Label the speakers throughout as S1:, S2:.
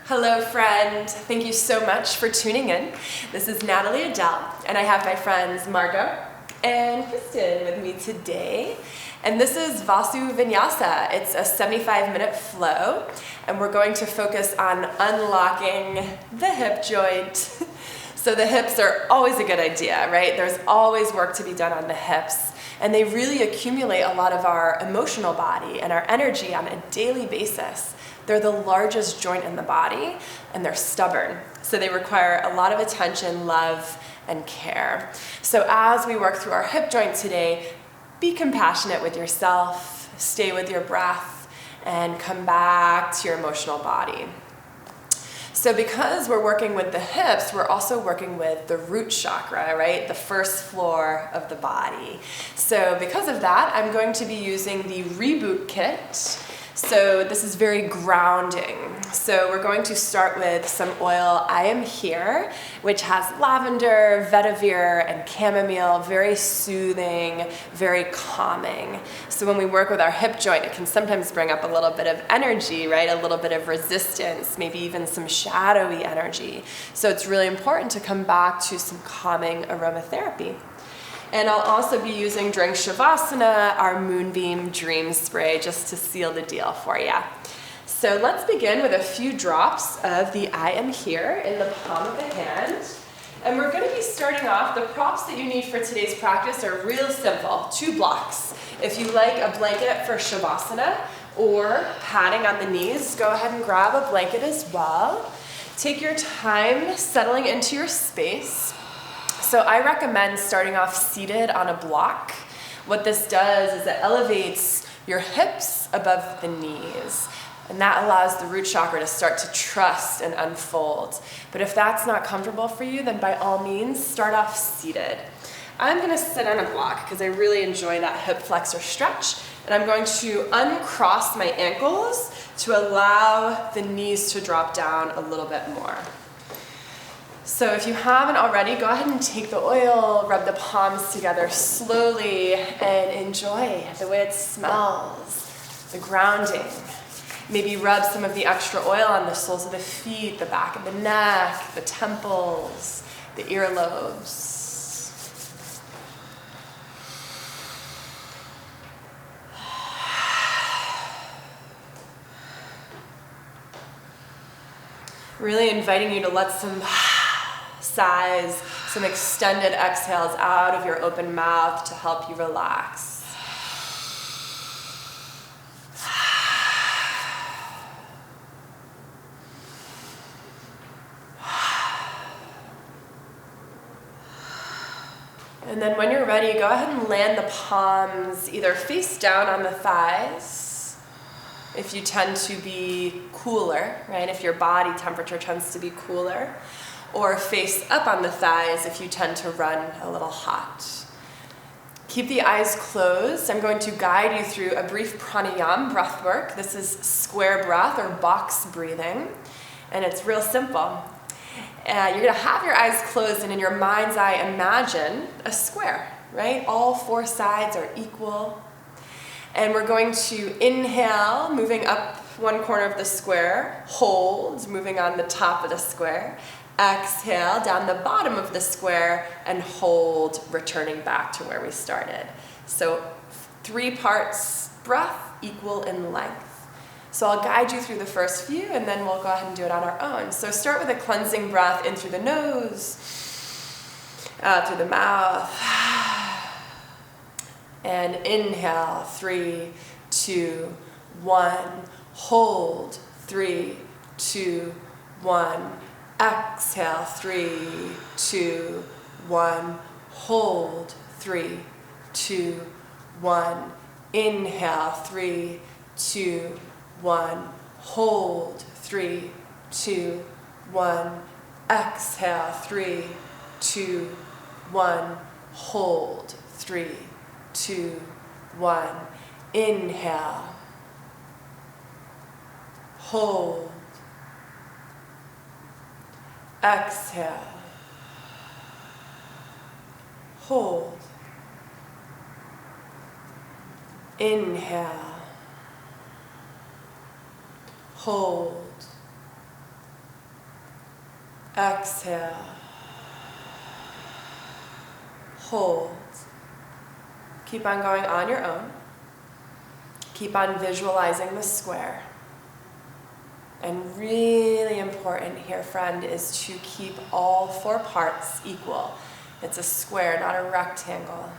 S1: Hello friend, thank you so much for tuning in. This is Natalie Adele, and I have my friends Margot and Kristen with me today. And this is Vasu Vinyasa. It's a 75-minute flow, and we're going to focus on unlocking the hip joint. So the hips are always a good idea, right? There's always work to be done on the hips, and they really accumulate a lot of our emotional body and our energy on a daily basis. They're the largest joint in the body, and they're stubborn. So they require a lot of attention, love, and care. So as we work through our hip joint today, be compassionate with yourself, stay with your breath, and come back to your emotional body. So because we're working with the hips, we're also working with the root chakra, right? The first floor of the body. So because of that, I'm going to be using the Reboot Kit. So this is very grounding. So we're going to start with some oil I Am Here, which has lavender, vetiver, and chamomile, very soothing, very calming. So when we work with our hip joint, it can sometimes bring up a little bit of energy, right? A little bit of resistance, maybe even some shadowy energy. So it's really important to come back to some calming aromatherapy. And I'll also be using during Shavasana our Moonbeam Dream Spray just to seal the deal for you. So let's begin with a few drops of the I Am Here in the palm of the hand. And we're going to be starting off, the props that you need for today's practice are real simple, 2 blocks. If you like a blanket for Shavasana or padding on the knees, go ahead and grab a blanket as well. Take your time settling into your space. So I recommend starting off seated on a block. What this does is it elevates your hips above the knees, and that allows the root chakra to start to trust and unfold. But if that's not comfortable for you, then by all means, start off seated. I'm gonna sit on a block because I really enjoy that hip flexor stretch, and I'm going to uncross my ankles to allow the knees to drop down a little bit more. So if you haven't already, go ahead and take the oil, rub the palms together slowly, and enjoy the way it smells, the grounding. Maybe rub some of the extra oil on the soles of the feet, the back of the neck, the temples, the earlobes. Really inviting you to let some sighs, some extended exhales out of your open mouth to help you relax. And then when you're ready, go ahead and land the palms either face down on the thighs, if you tend to be cooler, right? If your body temperature tends to be cooler, or face up on the thighs if you tend to run a little hot. Keep the eyes closed. I'm going to guide you through a brief pranayam breath work. This is square breath or box breathing, and it's real simple. You're gonna have your eyes closed, and in your mind's eye, imagine a square, right? All 4 sides are equal. And we're going to inhale, moving up one corner of the square, hold, moving on the top of the square, exhale down the bottom of the square, and hold, returning back to where we started. So 3 parts breath, equal in length. So I'll guide you through the first few, and then we'll go ahead and do it on our own. So start with a cleansing breath in through the nose, out through the mouth, and inhale, 3, 2, 1, hold, 3, 2, 1, exhale, 3, 2, 1, hold, 3, 2, 1, inhale, 3, 2, 1, hold, 3, 2, 1, exhale, 3, 2, 1, hold, 3, 2, 1, inhale, hold, exhale, hold, inhale, hold, Exhale. Hold. Keep on going on your own. Keep on visualizing the square. And really important here, friend, is to keep all 4 parts equal. It's a square, not a rectangle.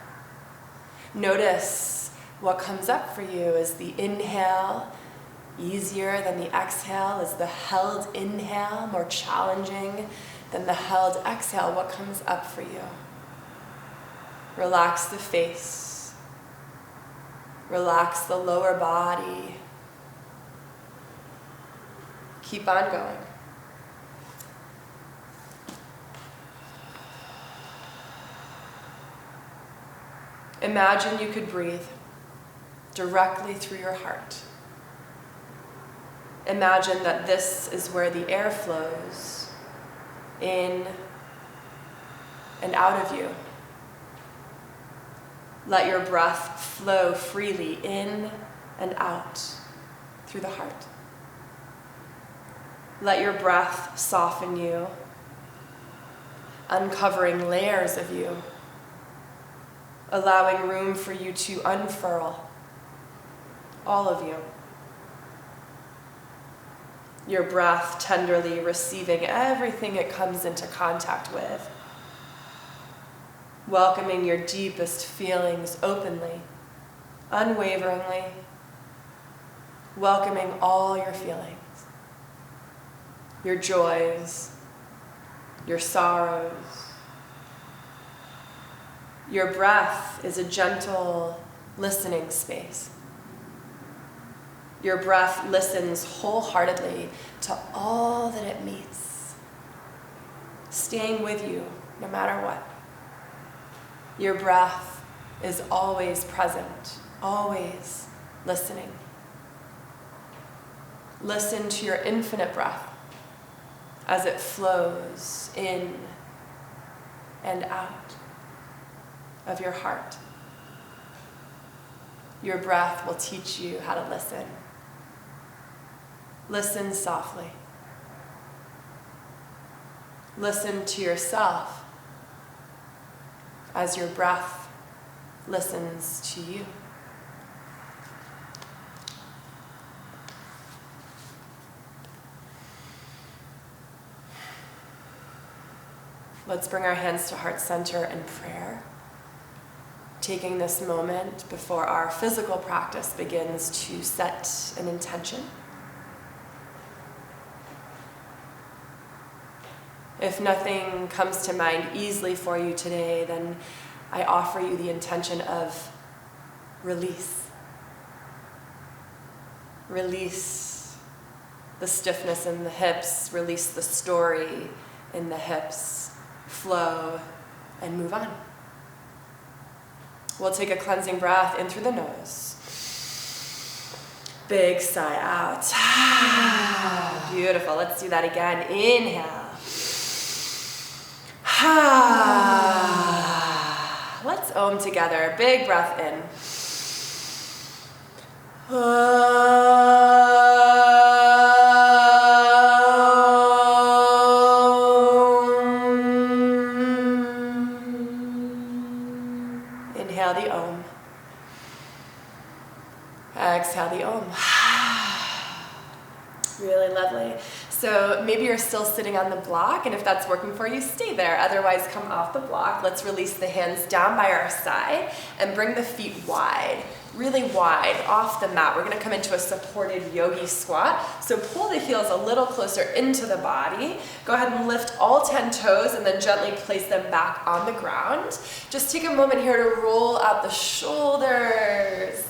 S1: Notice what comes up for you. Is the inhale easier than the exhale? Is the held inhale more challenging than the held exhale? What comes up for you? Relax the face. Relax the lower body. Keep on going. Imagine you could breathe directly through your heart. Imagine that this is where the air flows in and out of you. Let your breath flow freely in and out through the heart. Let your breath soften you, uncovering layers of you, allowing room for you to unfurl, all of you. Your breath tenderly receiving everything it comes into contact with, welcoming your deepest feelings openly, unwaveringly, welcoming all your feelings, your joys, your sorrows. Your breath is a gentle listening space. Your breath listens wholeheartedly to all that it meets, staying with you no matter what. Your breath is always present, always listening. Listen to your infinite breath as it flows in and out of your heart. Your breath will teach you how to listen. Listen softly. Listen to yourself as your breath listens to you. Let's bring our hands to heart center in prayer, taking this moment before our physical practice begins to set an intention. If nothing comes to mind easily for you today, then I offer you the intention of release. Release the stiffness in the hips, release the story in the hips, flow, and move on. We'll take a cleansing breath in through the nose. Big sigh out. Beautiful. Let's do that again. Inhale. Let's Om together. Big breath in. Inhale the Om. Exhale the Om. Really lovely. So maybe you're still sitting on the block, and if that's working for you, stay there. Otherwise, come off the block. Let's release the hands down by our side and bring the feet wide, really wide, off the mat. We're going to come into a supported Yogi Squat. So pull the heels a little closer into the body. Go ahead and lift all 10 toes and then gently place them back on the ground. Just take a moment here to roll out the shoulders.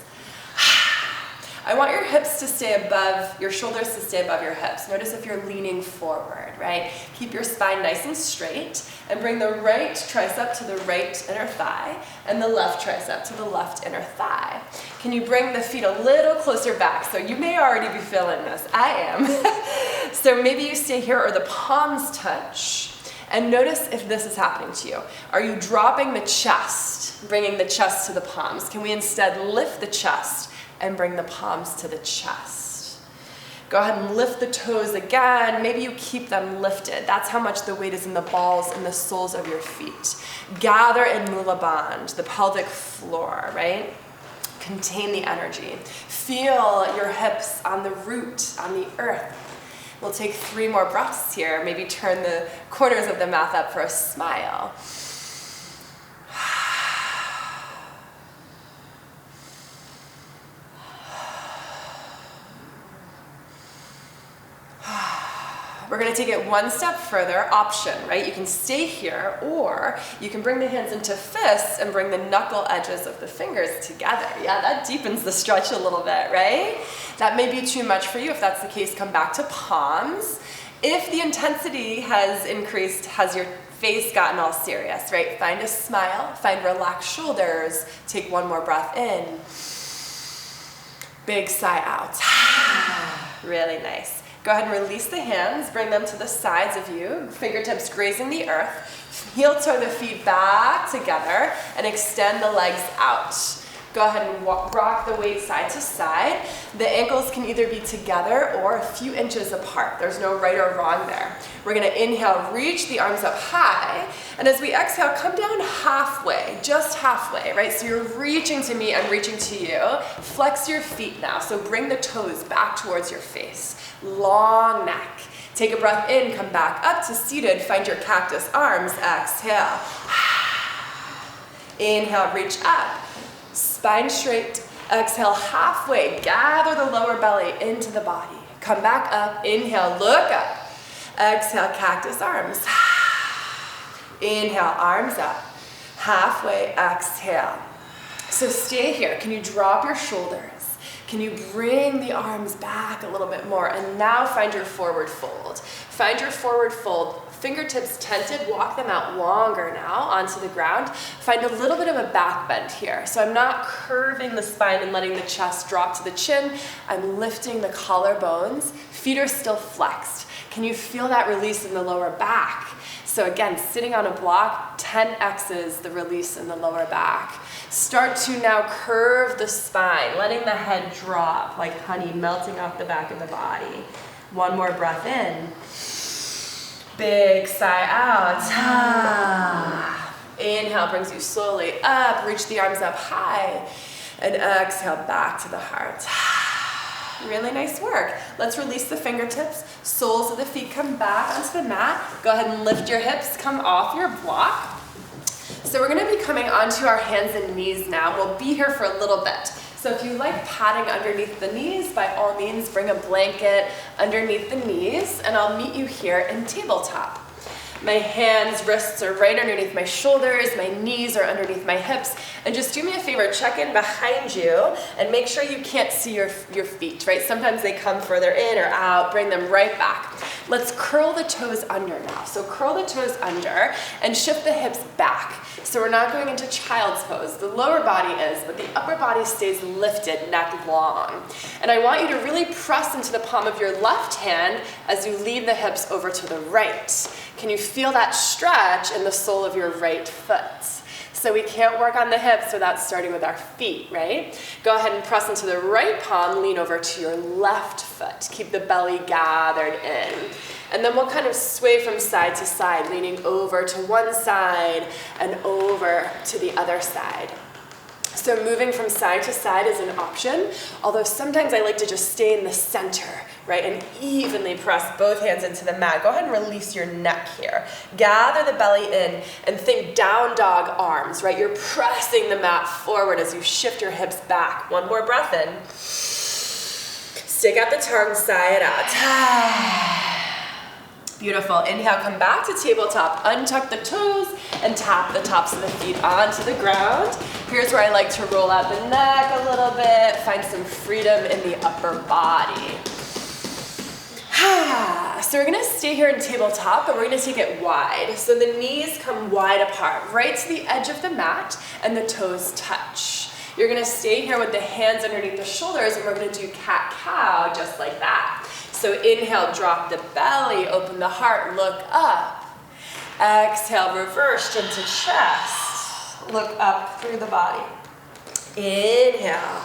S1: I want your hips to stay above, your shoulders to stay above your hips. Notice if you're leaning forward, right? Keep your spine nice and straight and bring the right tricep to the right inner thigh and the left tricep to the left inner thigh. Can you bring the feet a little closer back? So you may already be feeling this. I am. So maybe you stay here or the palms touch. And notice if this is happening to you. Are you dropping the chest, bringing the chest to the palms? Can we instead lift the chest and bring the palms to the chest? Go ahead and lift the toes again. Maybe you keep them lifted. That's how much the weight is in the balls and the soles of your feet. Gather in Mula Bandha, the pelvic floor, right? Contain the energy. Feel your hips on the root, on the earth. We'll take 3 more breaths here. Maybe turn the corners of the mouth up for a smile. We're going to take it one step further, option, right? You can stay here, or you can bring the hands into fists and bring the knuckle edges of the fingers together. Yeah, that deepens the stretch a little bit, right? That may be too much for you. If that's the case, come back to palms. If the intensity has increased, has your face gotten all serious, right? Find a smile, find relaxed shoulders. Take one more breath in. Big sigh out. Really nice. Go ahead and release the hands, bring them to the sides of you, fingertips grazing the earth. Heel toe the feet back together and extend the legs out. Go ahead and rock the weight side to side. The ankles can either be together or a few inches apart. There's no right or wrong there. We're gonna inhale, reach the arms up high, and as we exhale, come down halfway, just halfway, right? So you're reaching to me, I'm reaching to you. Flex your feet now, so bring the toes back towards your face. Long neck. Take a breath in, come back up to seated, find your cactus arms, exhale. Inhale, reach up. Spine straight, exhale halfway, gather the lower belly into the body. Come back up, inhale, look up. Exhale, cactus arms. Inhale, arms up. Halfway, exhale. So stay here. Can you drop your shoulders? Can you bring the arms back a little bit more? And now find your forward fold. Find your forward fold. Fingertips tented, walk them out longer now onto the ground. Find a little bit of a back bend here. So I'm not curving the spine and letting the chest drop to the chin. I'm lifting the collarbones. Feet are still flexed. Can you feel that release in the lower back? So again, sitting on a block, 10x's the release in the lower back. Start to now curve the spine, letting the head drop like honey melting off the back of the body. One more breath in. Big sigh out. Inhale brings you slowly up. Reach the arms up high. And exhale back to the heart. Really nice work. Let's release the fingertips. Soles of the feet come back onto the mat. Go ahead and lift your hips. Come off your block. So we're going to be coming onto our hands and knees now. We'll be here for a little bit. So if you like padding underneath the knees, by all means, bring a blanket underneath the knees, and I'll meet you here in tabletop. My hands, wrists are right underneath my shoulders, my knees are underneath my hips, and just do me a favor, check in behind you, and make sure you can't see your feet, right? Sometimes they come further in or out, bring them right back. Let's curl the toes under now. So curl the toes under and shift the hips back. So we're not going into child's pose. The lower body is, but the upper body stays lifted, neck long. And I want you to really press into the palm of your left hand as you lead the hips over to the right. Can you feel that stretch in the sole of your right foot? So we can't work on the hips without starting with our feet, right? Go ahead and press into the right palm, lean over to your left foot. Keep the belly gathered in. And then we'll kind of sway from side to side, leaning over to one side and over to the other side. So moving from side to side is an option, although sometimes I like to just stay in the center, right, and evenly press both hands into the mat. Go ahead and release your neck here. Gather the belly in and think down dog arms, right? You're pressing the mat forward as you shift your hips back. One more breath in. Stick out the tongue, sigh it out. Beautiful. Inhale, come back to tabletop. Untuck the toes and tap the tops of the feet onto the ground. Here's where I like to roll out the neck a little bit, find some freedom in the upper body. So we're gonna stay here in tabletop, but we're gonna take it wide. So the knees come wide apart, right to the edge of the mat, and the toes touch. You're gonna stay here with the hands underneath the shoulders, and we're gonna do cat-cow just like that. So inhale, drop the belly, open the heart, look up. Exhale, reverse chin to chest. Look up through the body. Inhale.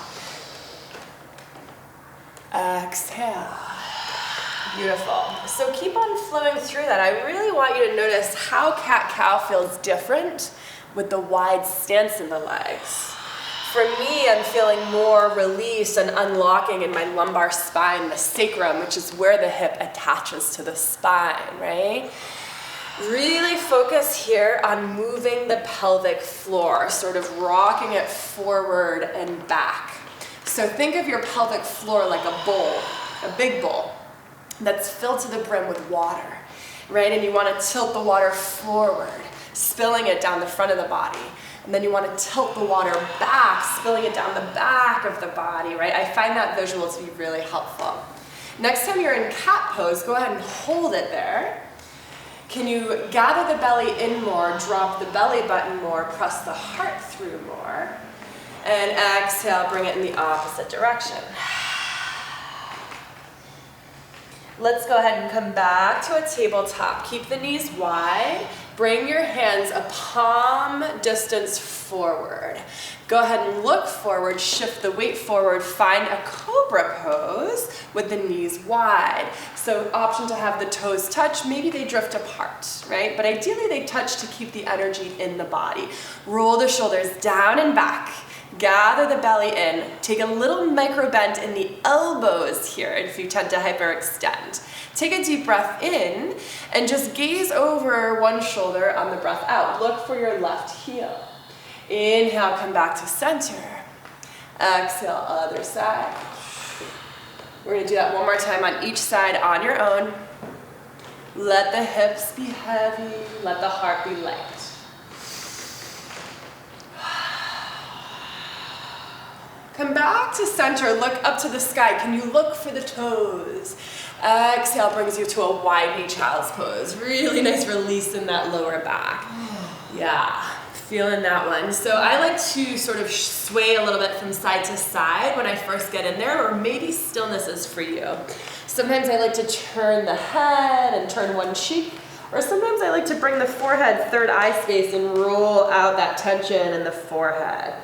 S1: Exhale. Beautiful. So keep on flowing through that. I really want you to notice how cat-cow feels different with the wide stance in the legs. For me, I'm feeling more release and unlocking in my lumbar spine, the sacrum, which is where the hip attaches to the spine, right? Really focus here on moving the pelvic floor, sort of rocking it forward and back. So think of your pelvic floor like a bowl, a big bowl that's filled to the brim with water, right? And you want to tilt the water forward, spilling it down the front of the body. And then you want to tilt the water back, spilling it down the back of the body, right? I find that visual to be really helpful. Next time you're in cat pose, go ahead and hold it there. Can you gather the belly in more, drop the belly button more, press the heart through more, and exhale, bring it in the opposite direction. Let's go ahead and come back to a tabletop. Keep the knees wide. Bring your hands a palm distance forward. Go ahead and look forward, shift the weight forward, find a Cobra Pose with the knees wide. So option to have the toes touch, maybe they drift apart, right? But ideally they touch to keep the energy in the body. Roll the shoulders down and back. Gather the belly in. Take a little micro bend in the elbows here if you tend to hyperextend. Take a deep breath in and just gaze over one shoulder on the breath out. Look for your left heel. Inhale, come back to center. Exhale, other side. We're going to do that one more time on each side on your own. Let the hips be heavy. Let the heart be light. Come back to center, look up to the sky. Can you look for the toes? Exhale brings you to a wide knee child's pose. Really nice release in that lower back. Yeah, feeling that one. So I like to sort of sway a little bit from side to side when I first get in there, or maybe stillness is for you. Sometimes I like to turn the head and turn one cheek, or sometimes I like to bring the forehead, third eye space, and roll out that tension in the forehead.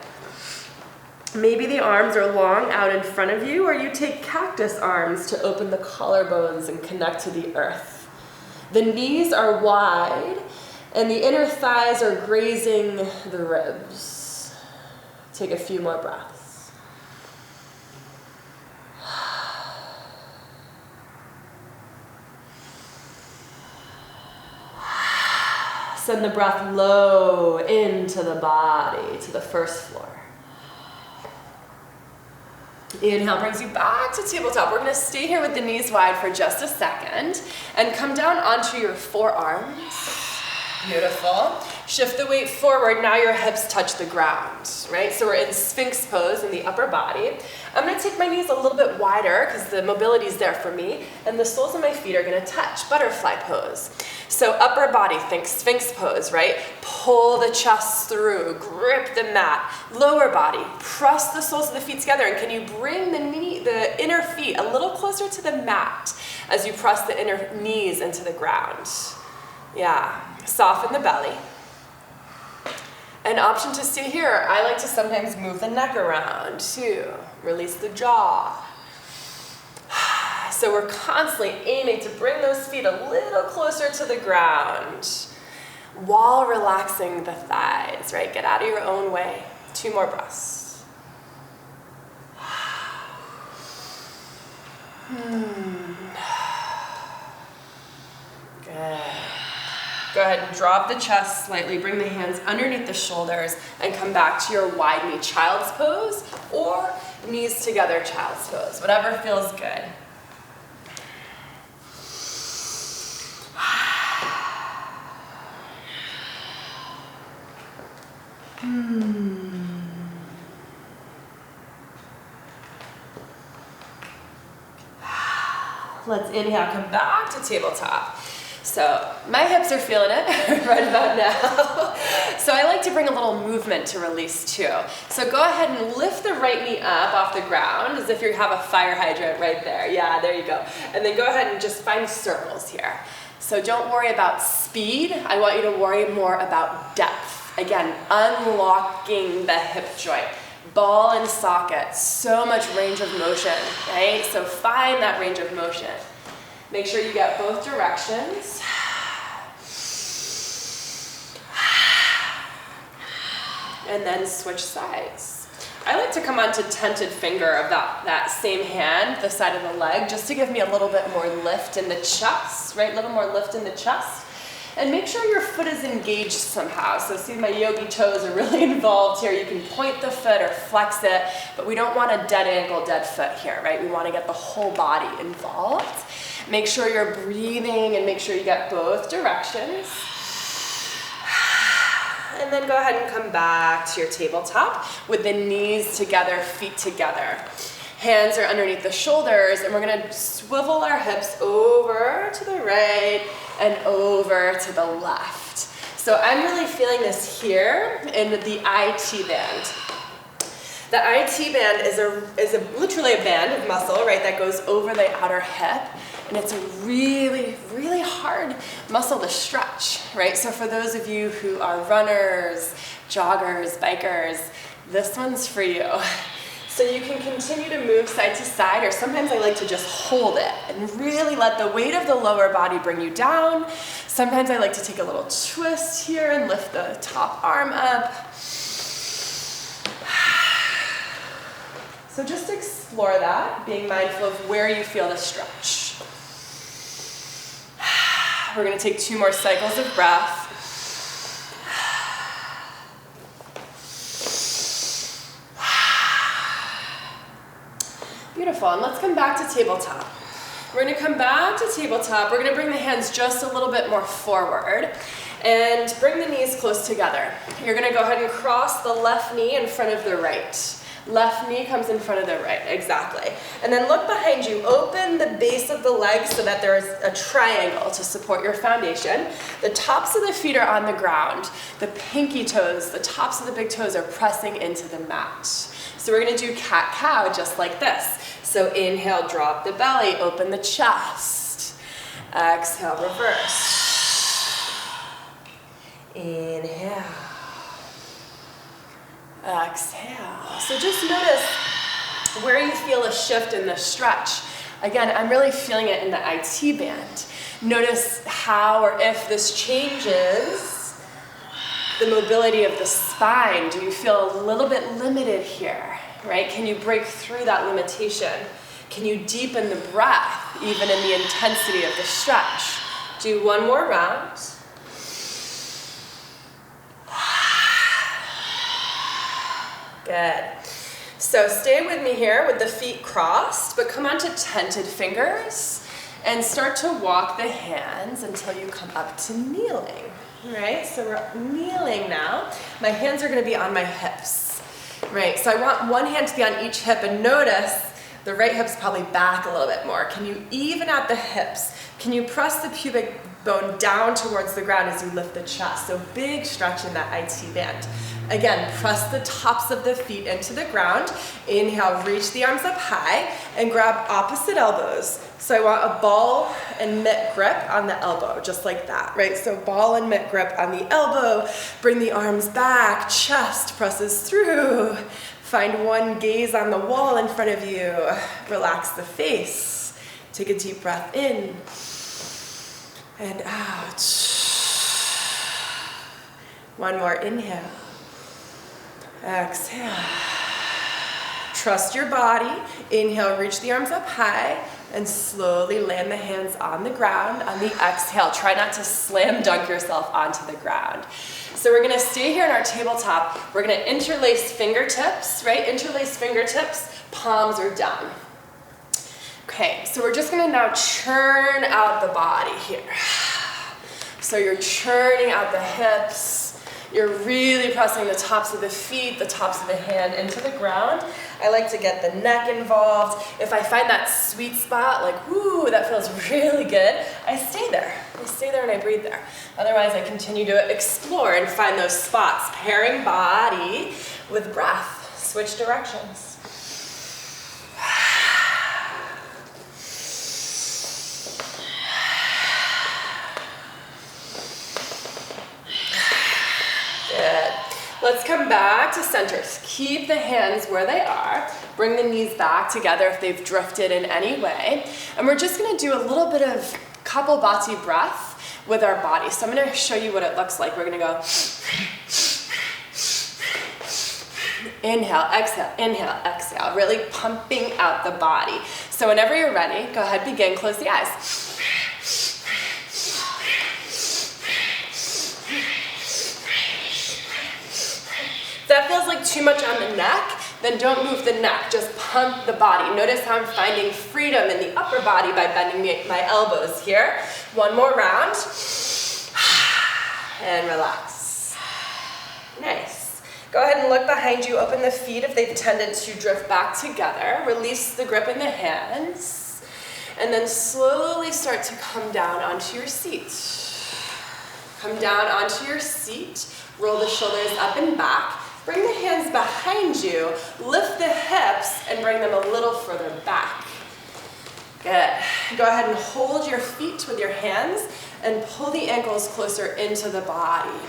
S1: Maybe the arms are long out in front of you, or you take cactus arms to open the collarbones and connect to the earth. The knees are wide, and the inner thighs are grazing the ribs. Take a few more breaths. Send the breath low into the body, to the first floor. Inhale brings you back to tabletop. We're going to stay here with the knees wide for just a second and come down onto your forearms. Beautiful. Shift the weight forward. Now your hips touch the ground, right? So we're in Sphinx Pose in the upper body. I'm going to take my knees a little bit wider because the mobility is there for me, and the soles of my feet are going to touch. Butterfly pose. So upper body, think Sphinx Pose, right? Pull the chest through, grip the mat. Lower body, press the soles of the feet together, and can you bring the inner feet a little closer to the mat as you press the inner knees into the ground? Yeah, soften the belly. An option to stay here, I like to sometimes move the neck around too. Release the jaw. So we're constantly aiming to bring those feet a little closer to the ground while relaxing the thighs, right? Get out of your own way. 2 more breaths. Good. Go ahead and drop the chest slightly, bring the hands underneath the shoulders, and come back to your wide knee child's pose or knees together child's pose, whatever feels good. Let's inhale, come back to tabletop. So my hips are feeling it right about now. So I like to bring a little movement to release too. So go ahead and lift the right knee up off the ground as if you have a fire hydrant right there. Yeah, there you go. And then go ahead and just find circles here. So don't worry about speed. I want you to worry more about depth. Again, unlocking the hip joint. Ball and socket, so much range of motion, right? So find that range of motion. Make sure you get both directions. And then switch sides. I like to come onto tented finger of that same hand, the side of the leg, just to give me a little bit more lift in the chest, right? A little more lift in the chest. And make sure your foot is engaged somehow. So see, my yogi toes are really involved here. You can point the foot or flex it, but we don't want a dead ankle, dead foot here, right? We want to get the whole body involved. Make sure you're breathing and make sure you get both directions. And then go ahead and come back to your tabletop with the knees together, feet together. Hands are underneath the shoulders, and we're gonna swivel our hips over to the right and over to the left. So I'm really feeling this here in the IT band. The IT band is literally a band of muscle, right, that goes over the outer hip. And it's a really, really hard muscle to stretch, right? So for those of you who are runners, joggers, bikers, this one's for you. So you can continue to move side to side, or sometimes I like to just hold it and really let the weight of the lower body bring you down. Sometimes I like to take a little twist here and lift the top arm up. So just explore that, being mindful of where you feel the stretch. We're going to take 2 more cycles of breath. Beautiful, and let's come back to tabletop. We're going to come back to tabletop. We're going to bring the hands just a little bit more forward and bring the knees close together. You're going to go ahead and cross the left knee in front of the right. Left knee comes in front of the right, exactly. And then look behind you. Open the base of the leg so that there is a triangle to support your foundation. The tops of the feet are on the ground. The pinky toes, the tops of the big toes are pressing into the mat. So we're gonna do cat-cow just like this. So inhale, drop the belly, open the chest. Exhale, reverse. Inhale. Exhale. So just notice where you feel a shift in the stretch. Again, I'm really feeling it in the IT band. Notice how or if this changes the mobility of the spine. Do you feel a little bit limited here, right? Can you break through that limitation? Can you deepen the breath even in the intensity of the stretch? Do one more round. Good. So stay with me here with the feet crossed, but come onto tented fingers and start to walk the hands until you come up to kneeling. Right? So we're kneeling now. My hands are going to be on my hips. Right? So I want one hand to be on each hip, and notice the right hip's probably back a little bit more. Can you even out the hips? Can you press the pubic bone down towards the ground as you lift the chest? So big stretch in that IT band. Again, press the tops of the feet into the ground. Inhale, reach the arms up high and grab opposite elbows. So I want a ball and mitt grip on the elbow, just like that, right? So ball and mitt grip on the elbow. Bring the arms back, chest presses through. Find one gaze on the wall in front of you. Relax the face. Take a deep breath in and out. One more inhale. Exhale. Trust your body. Inhale, reach the arms up high and slowly land the hands on the ground. On the exhale, try not to slam dunk yourself onto the ground. So we're gonna stay here in our tabletop. We're gonna interlace fingertips, right? Interlace fingertips, palms are down. Okay, so we're just gonna now churn out the body here. So you're churning out the hips. You're really pressing the tops of the feet, the tops of the hand into the ground. I like to get the neck involved. If I find that sweet spot, like, whoo, that feels really good, I stay there. I stay there and I breathe there. Otherwise, I continue to explore and find those spots, pairing body with breath. Switch directions. Let's come back to center. Keep the hands where they are. Bring the knees back together if they've drifted in any way. And we're just gonna do a little bit of Kapalbhati breath with our body. So I'm gonna show you what it looks like. We're gonna go inhale, exhale, really pumping out the body. So whenever you're ready, go ahead, begin, close the eyes. If that feels like too much on the neck, then don't move the neck, just pump the body. Notice how I'm finding freedom in the upper body by bending my elbows here. One more round, and relax. Nice. Go ahead and look behind you, open the feet if they've tended to drift back together. Release the grip in the hands, and then slowly start to come down onto your seat. Come down onto your seat, roll the shoulders up and back. Bring the hands behind you, lift the hips, and bring them a little further back. Good. Go ahead and hold your feet with your hands and pull the ankles closer into the body.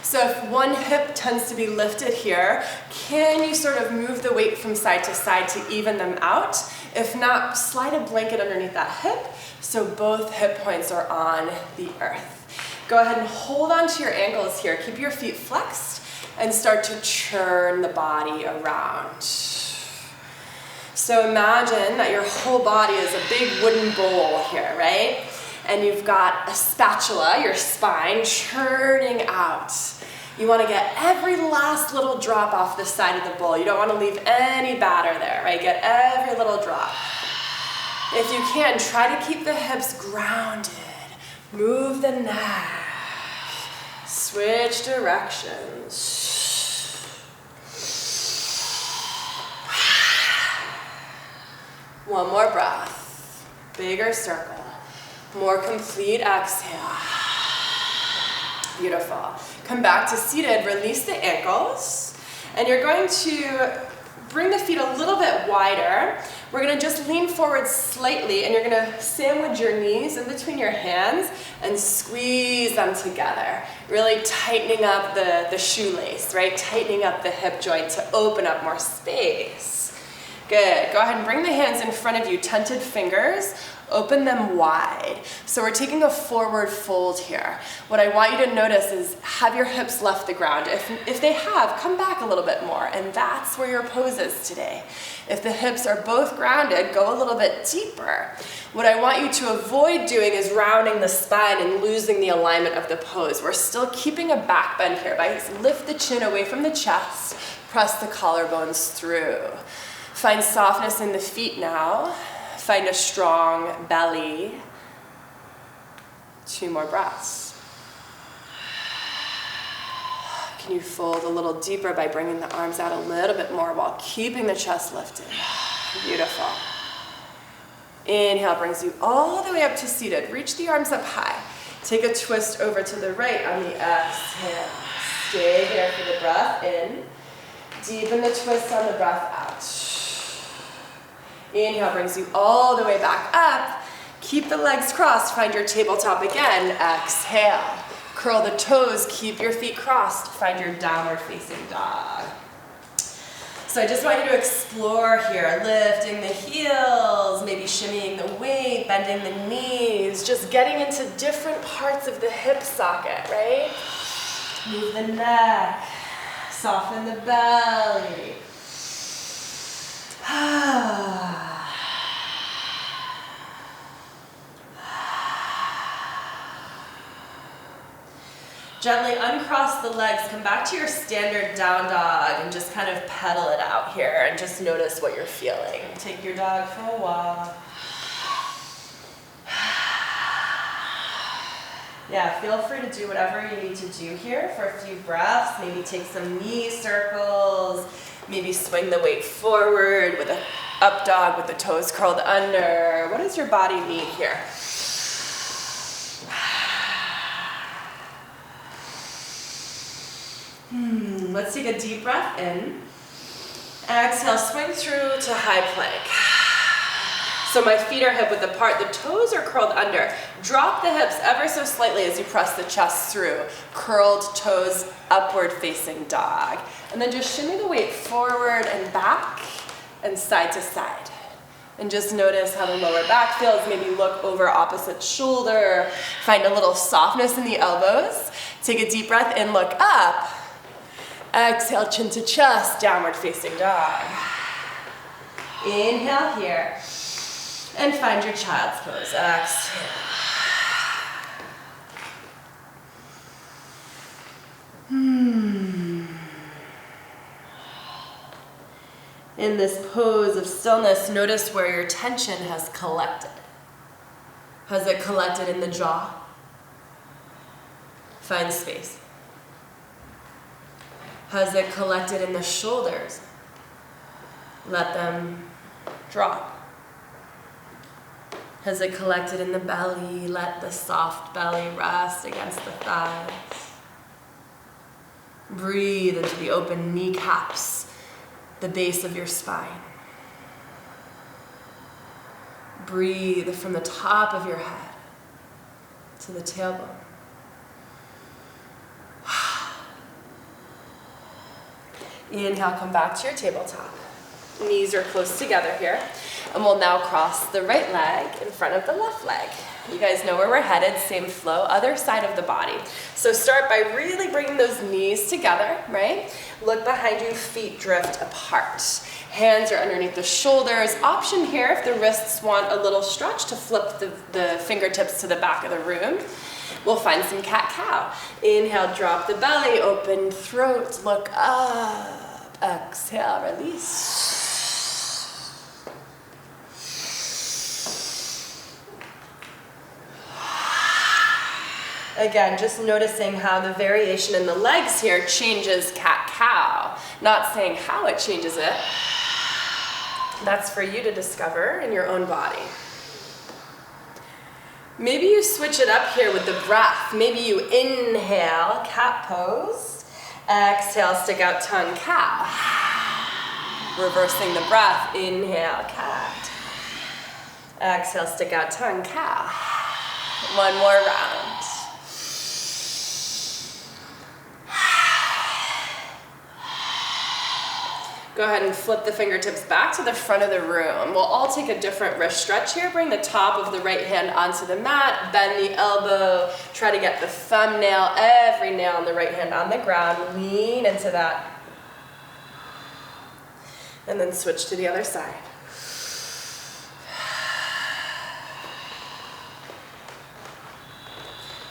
S1: So if one hip tends to be lifted here, can you sort of move the weight from side to side to even them out? If not, slide a blanket underneath that hip so both hip points are on the earth. Go ahead and hold onto your ankles here. Keep your feet flexed and start to churn the body around. So imagine that your whole body is a big wooden bowl here, right? And you've got a spatula, your spine, churning out. You want to get every last little drop off the side of the bowl. You don't want to leave any batter there, right? Get every little drop. If you can, try to keep the hips grounded. Move the neck. Switch directions. One more breath. Bigger circle. More complete exhale. Beautiful. Come back to seated. Release the ankles. And you're going to bring the feet a little bit wider. We're going to just lean forward slightly, and you're going to sandwich your knees in between your hands and squeeze them together. Really tightening up the shoelace, right? Tightening up the hip joint to open up more space. Good. Go ahead and bring the hands in front of you, tented fingers. Open them wide. So we're taking a forward fold here. What I want you to notice is, have your hips left the ground? If they have, come back a little bit more, and that's where your pose is today. If the hips are both grounded, go a little bit deeper. What I want you to avoid doing is rounding the spine and losing the alignment of the pose. We're still keeping a back bend here. Lift the chin away from the chest, press the collarbones through. Find softness in the feet now. Find a strong belly. 2 more breaths. Can you fold a little deeper by bringing the arms out a little bit more while keeping the chest lifted? Beautiful. Inhale brings you all the way up to seated. Reach the arms up high. Take a twist over to the right on the exhale. Stay there for the breath in. Deepen the twist on the breath out. Inhale brings you all the way back up. Keep the legs crossed. Find your tabletop again. Exhale. Curl the toes. Keep your feet crossed. Find your downward facing dog. So I just want you to explore here, lifting the heels, maybe shimmying the weight, bending the knees, just getting into different parts of the hip socket, right? Move the neck, soften the belly. Gently uncross the legs, come back to your standard down dog and just kind of pedal it out here and just notice what you're feeling. Take your dog for a walk. Yeah, feel free to do whatever you need to do here for a few breaths. Maybe take some knee circles. Maybe swing the weight forward with an up dog with the toes curled under. What does your body need here? Let's take a deep breath in. Exhale, swing through to high plank. So my feet are hip width apart, the toes are curled under. Drop the hips ever so slightly as you press the chest through. Curled toes, upward facing dog. And then just shimmy the weight forward and back and side to side. And just notice how the lower back feels. Maybe look over opposite shoulder. Find a little softness in the elbows. Take a deep breath in, look up. Exhale, chin to chest, downward facing dog. Inhale here. And find your child's pose. Exhale. In this pose of stillness, notice where your tension has collected. Has it collected in the jaw? Find space. Has it collected in the shoulders? Let them drop. Has it collected in the belly? Let the soft belly rest against the thighs. Breathe into the open kneecaps, the base of your spine. Breathe from the top of your head to the tailbone. Inhale, come back to your tabletop. Knees are close together here. And we'll now cross the right leg in front of the left leg. You guys know where we're headed, same flow, other side of the body. So start by really bringing those knees together, right? Look behind you, feet drift apart. Hands are underneath the shoulders. Option here, if the wrists want a little stretch, to flip the fingertips to the back of the room. We'll find some cat-cow. Inhale, drop the belly, open throat, look up. Exhale, release. Again, just noticing how the variation in the legs here changes cat-cow. Not saying how it changes it. That's for you to discover in your own body. Maybe you switch it up here with the breath. Maybe you inhale, cat pose. Exhale, stick out tongue, cow. Reversing the breath, inhale, cat. Exhale, stick out tongue, cow. One more round. Go ahead and flip the fingertips back to the front of the room. We'll all take a different wrist stretch here. Bring the top of the right hand onto the mat, bend the elbow, try to get the thumbnail, every nail on the right hand on the ground. Lean into that. And then switch to the other side.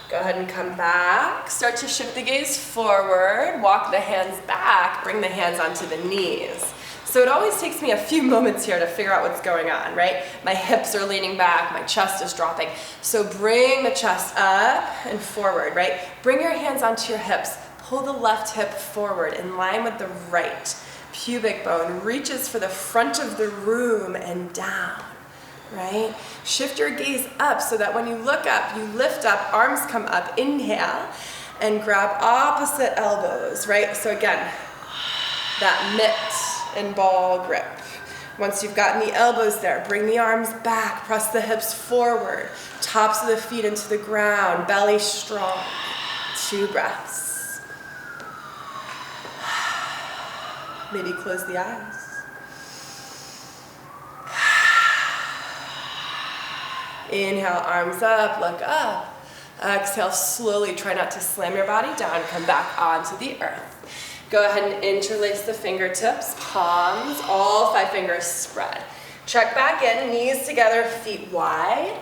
S1: Go ahead and come back. Start to shift the gaze forward. Walk the hands back. Bring the hands onto the knees. So it always takes me a few moments here to figure out what's going on, right? My hips are leaning back. My chest is dropping. So bring the chest up and forward, right? Bring your hands onto your hips. Pull the left hip forward in line with the right. Pubic bone reaches for the front of the room and down. Right? Shift your gaze up so that when you look up, you lift up, arms come up, inhale, and grab opposite elbows, right? So again, that mitt and ball grip. Once you've gotten the elbows there, bring the arms back, press the hips forward, tops of the feet into the ground, belly strong. 2 breaths. Maybe close the eyes. Inhale, arms up, look up. Exhale, slowly, try not to slam your body down. Come back onto the earth. Go ahead and interlace the fingertips, palms, all 5 fingers spread. Check back in, knees together, feet wide.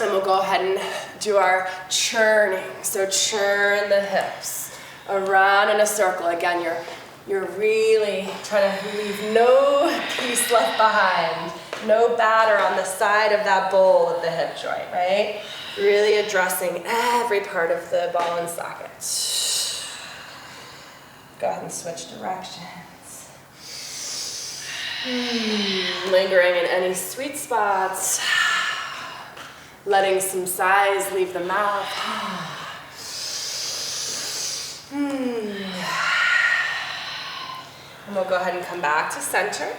S1: And we'll go ahead and do our churning. So churn the hips around in a circle. Again, you're really trying to leave no piece left behind. No batter on the side of that bowl of the hip joint, right? Really addressing every part of the ball and socket. Go ahead and switch directions. Lingering in any sweet spots. Letting some sighs leave the mouth. And we'll go ahead and come back to center.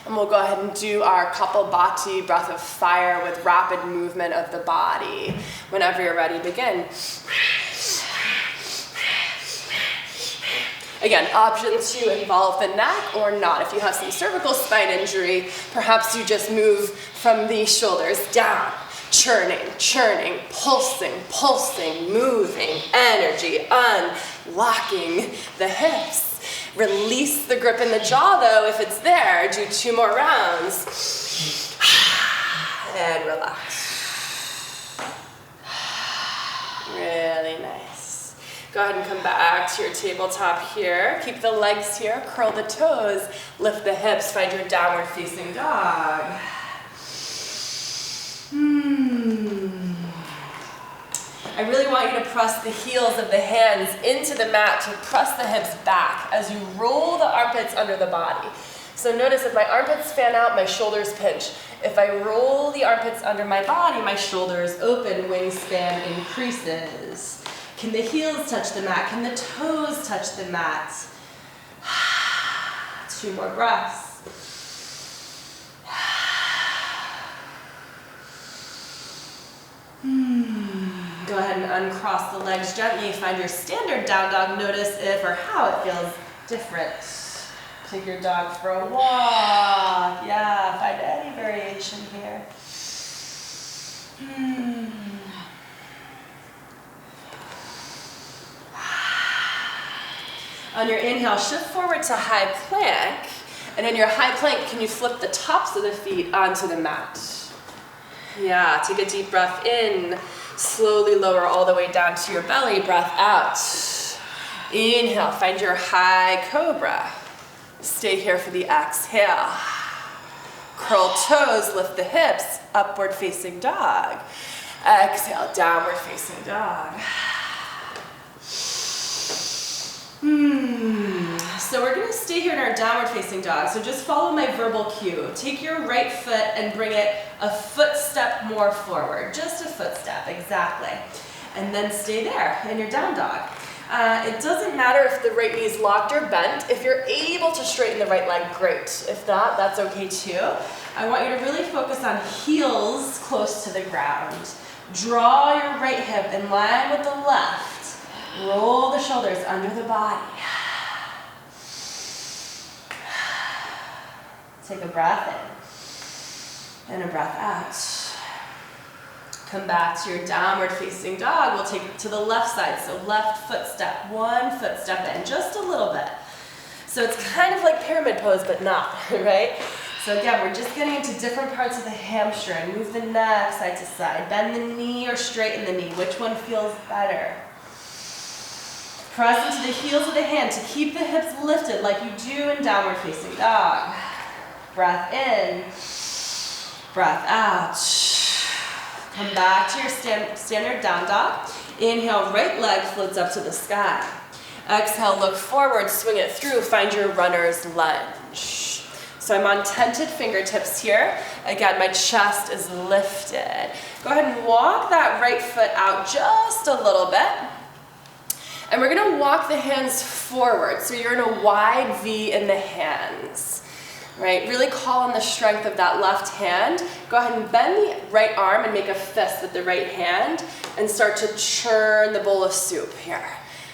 S1: And we'll go ahead and do our Kapalbhati, breath of fire, with rapid movement of the body. Whenever you're ready, begin. Again, option to involve the neck or not. If you have some cervical spine injury, perhaps you just move from the shoulders down. Churning, churning, pulsing, pulsing, moving, energy, unlocking the hips. Release the grip in the jaw though if it's there. Do 2 more rounds. And relax. Really nice. Go ahead and come back to your tabletop here. Keep the legs here, curl the toes, lift the hips, find your downward facing dog. I really want you to press the heels of the hands into the mat to press the hips back as you roll the armpits under the body. So notice if my armpits fan out, my shoulders pinch. If I roll the armpits under my body, my shoulders open, wingspan increases. Can the heels touch the mat? Can the toes touch the mat? 2 more breaths. Go ahead and uncross the legs gently. Find your standard down dog. Notice if or how it feels different. Take your dog for a walk. Yeah, find any variation here. On your inhale, shift forward to high plank. And in your high plank, can you flip the tops of the feet onto the mat? Yeah, take a deep breath in. Slowly lower all the way down to your belly. Breath out. Inhale, find your high cobra. Stay here for the exhale. Curl toes, lift the hips. Upward facing dog. Exhale, downward facing dog. So we're going to stay here in our downward facing dog. So just follow my verbal cue. Take your right foot and bring it a footstep more forward. Just a footstep, exactly. And then stay there in your down dog. It doesn't matter if the right knee is locked or bent. If you're able to straighten the right leg, great. If not, that's okay too. I want you to really focus on heels close to the ground. Draw your right hip in line with the left. Roll the shoulders under the body. Take a breath in and a breath out. Come back to your downward facing dog. We'll take it to the left side. So left foot step, 1 foot step in, just a little bit. So it's kind of like pyramid pose, but not, right? So again, we're just getting into different parts of the hamstring. Move the neck side to side. Bend the knee or straighten the knee. Which one feels better? Press into the heels of the hand to keep the hips lifted like you do in downward facing dog. Breath in, breath out. Come back to your standard down dog. Inhale, right leg floats up to the sky. Exhale, look forward, swing it through, find your runner's lunge. So I'm on tented fingertips here. Again, my chest is lifted. Go ahead and walk that right foot out just a little bit. And we're gonna walk the hands forward. So you're in a wide V in the hands. Right, really call on the strength of that left hand. Go ahead and bend the right arm and make a fist with the right hand and start to churn the bowl of soup here.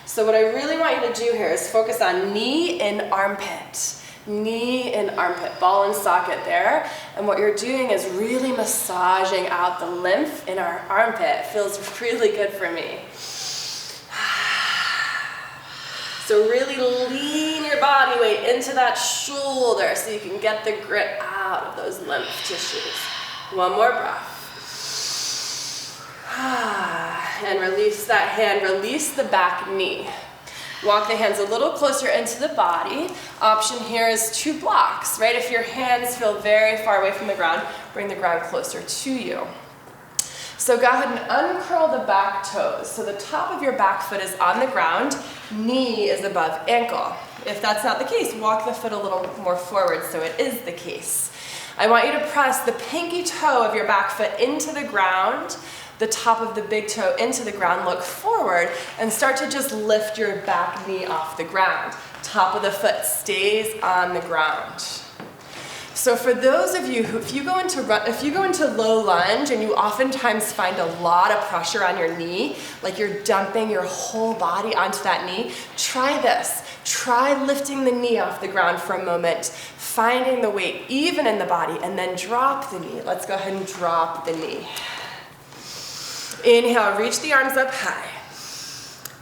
S1: So what I really want you to do here is focus on knee in armpit. Knee in armpit, ball and socket there. And what you're doing is really massaging out the lymph in our armpit. It feels really good for me. So really lean your body weight into that shoulder so you can get the grit out of those lymph tissues. 1 more breath. And release that hand, release the back knee. Walk the hands a little closer into the body. Option here is 2 blocks, right? If your hands feel very far away from the ground, bring the ground closer to you. So go ahead and uncurl the back toes. So the top of your back foot is on the ground, knee is above ankle. If that's not the case, walk the foot a little more forward so it is the case. I want you to press the pinky toe of your back foot into the ground, the top of the big toe into the ground, look forward, and start to just lift your back knee off the ground. Top of the foot stays on the ground. So for those of you who, if you go into low lunge and you oftentimes find a lot of pressure on your knee, like you're dumping your whole body onto that knee, try this. Try lifting the knee off the ground for a moment, finding the weight even in the body, and then drop the knee. Let's go ahead and drop the knee. Inhale, reach the arms up high.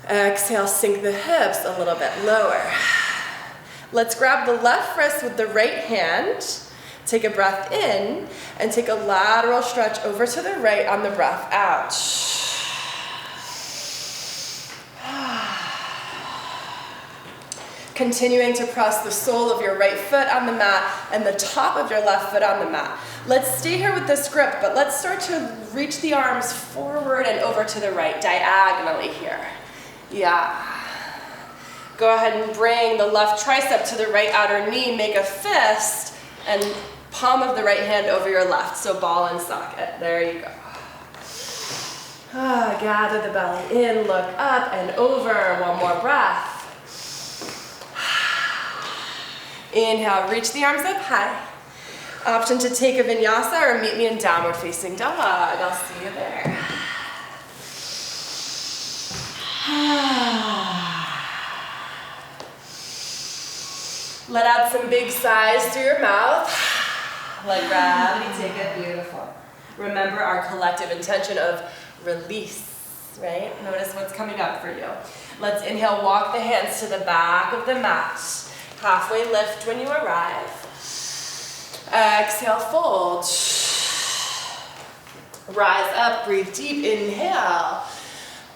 S1: Exhale, sink the hips a little bit lower. Let's grab the left wrist with the right hand. Take a breath in and take a lateral stretch over to the right on the breath out. Continuing to press the sole of your right foot on the mat and the top of your left foot on the mat. Let's stay here with this grip, but let's start to reach the arms forward and over to the right, diagonally here. Yeah. Go ahead and bring the left tricep to the right outer knee, make a fist, and palm of the right hand over your left, so ball and socket. There you go. Gather the belly in, look up and over. One more breath. Inhale, reach the arms up high. Option to take a vinyasa or meet me in downward facing dog. I'll see you there. Let out some big sighs through your mouth. Let gravity take it. Beautiful. Remember our collective intention of release, right? Notice what's coming up for you. Let's inhale, walk the hands to the back of the mat. Halfway lift when you arrive. Exhale, fold. Rise up, breathe deep, inhale.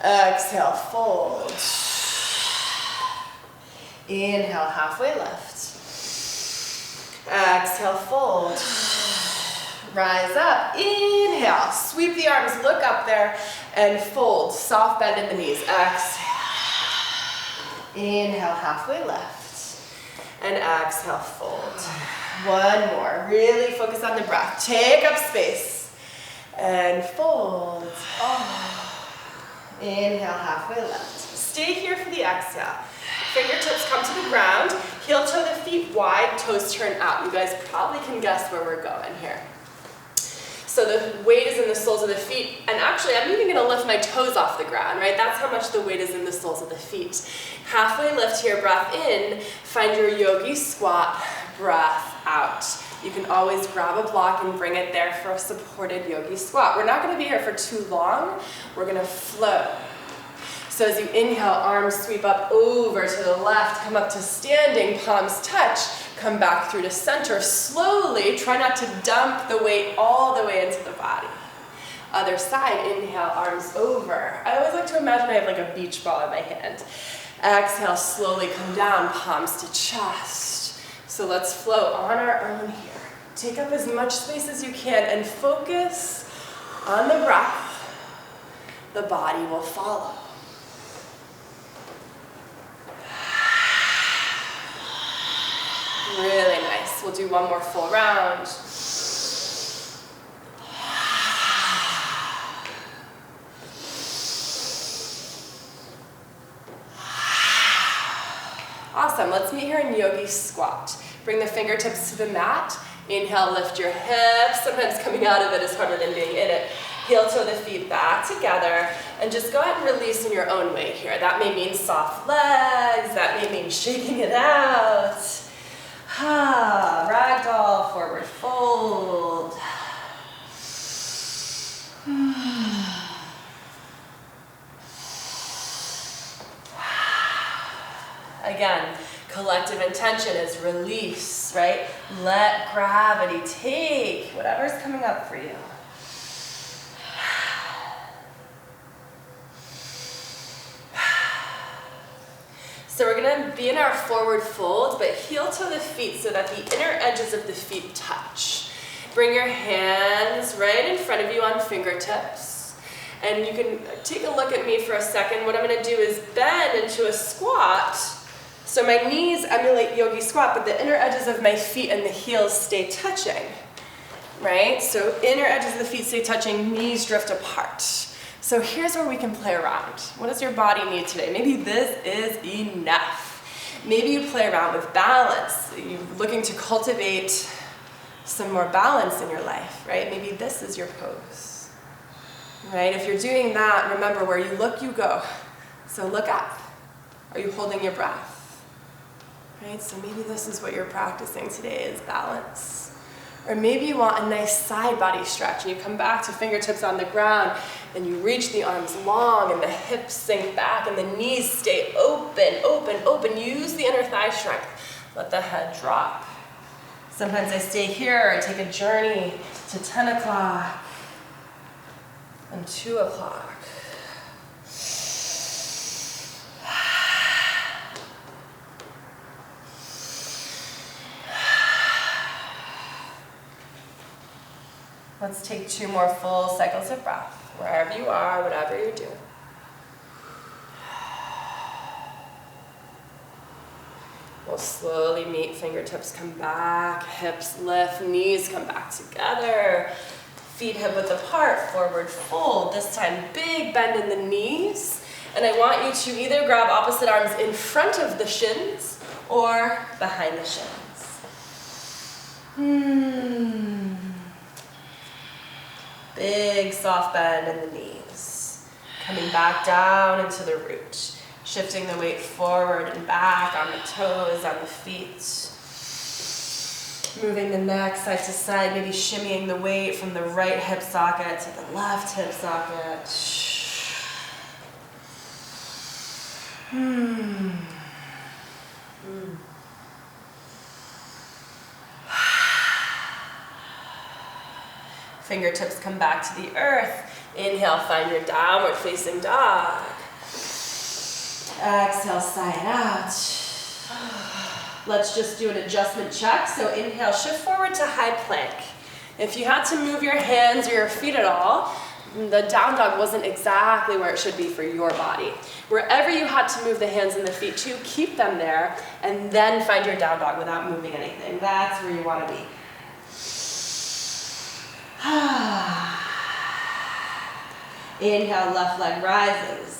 S1: Exhale, fold. Inhale, halfway lift. Exhale, fold. Rise up, inhale. Sweep the arms, look up there, and fold. Soft bend in the knees. Exhale. Inhale, halfway lift. And exhale, fold. One more. Really focus on the breath. Take up space. And fold. Oh. Inhale, halfway lift. Stay here for the exhale. Fingertips come to the ground. Heel toe the feet wide, toes turn out. You guys probably can guess where we're going here. So the weight is in the soles of the feet, and actually I'm even gonna lift my toes off the ground, right? That's how much the weight is in the soles of the feet. Halfway lift here, breath in, find your Yogi Squat, breath out. You can always grab a block and bring it there for a supported Yogi Squat. We're not gonna be here for too long, we're gonna flow. So as you inhale, arms sweep up over to the left, come up to standing, palms touch, come back through to center. Slowly, try not to dump the weight all the way into the body. Other side, inhale, arms over. I always like to imagine I have like a beach ball in my hand. Exhale, slowly come down, palms to chest. So let's flow on our own here. Take up as much space as you can and focus on the breath. The body will follow. Really nice. We'll do one more full round. Awesome. Let's meet here in Yogi Squat. Bring the fingertips to the mat. Inhale, lift your hips. Sometimes coming out of it is harder than being in it. Heel toe the feet back together, and just go ahead and release in your own way here. That may mean soft legs. That may mean shaking it out. Ragdoll, forward fold. Again, collective intention is release, right? Let gravity take whatever's coming up for you. So we're gonna be in our forward fold, but heel toe the feet so that the inner edges of the feet touch. Bring your hands right in front of you on fingertips. And you can take a look at me for a second. What I'm gonna do is bend into a squat. So my knees emulate Yogi Squat, but the inner edges of my feet and the heels stay touching, right? So inner edges of the feet stay touching, knees drift apart. So here's where we can play around. What does your body need today? Maybe this is enough. Maybe you play around with balance. You're looking to cultivate some more balance in your life, right? Maybe this is your pose, right? If you're doing that, remember, where you look, you go. So look up. Are you holding your breath? Right? So maybe this is what you're practicing today, is balance. Or maybe you want a nice side body stretch, and you come back to fingertips on the ground, and you reach the arms long, and the hips sink back, and the knees stay open, open, open. Use the inner thigh strength. Let the head drop. Sometimes I stay here and take a journey to 10 o'clock and 2 o'clock. Let's take 2 more full cycles of breath, wherever you are, whatever you're doing. We'll slowly meet, fingertips come back, hips lift, knees come back together. Feet hip width apart, forward fold. This time, big bend in the knees. And I want you to either grab opposite arms in front of the shins or behind the shins. Big soft bend in the knees. Coming back down into the root. Shifting the weight forward and back on the toes, on the feet. Moving the neck side to side, maybe shimmying the weight from the right hip socket to the left hip socket. Fingertips come back to the earth. Inhale, find your downward facing dog. Exhale, sigh it out. Let's just do an adjustment check. So inhale, shift forward to high plank. If you had to move your hands or your feet at all, the down dog wasn't exactly where it should be for your body. Wherever you had to move the hands and the feet to, keep them there, and then find your down dog without moving anything. That's where you want to be. Inhale, left leg rises.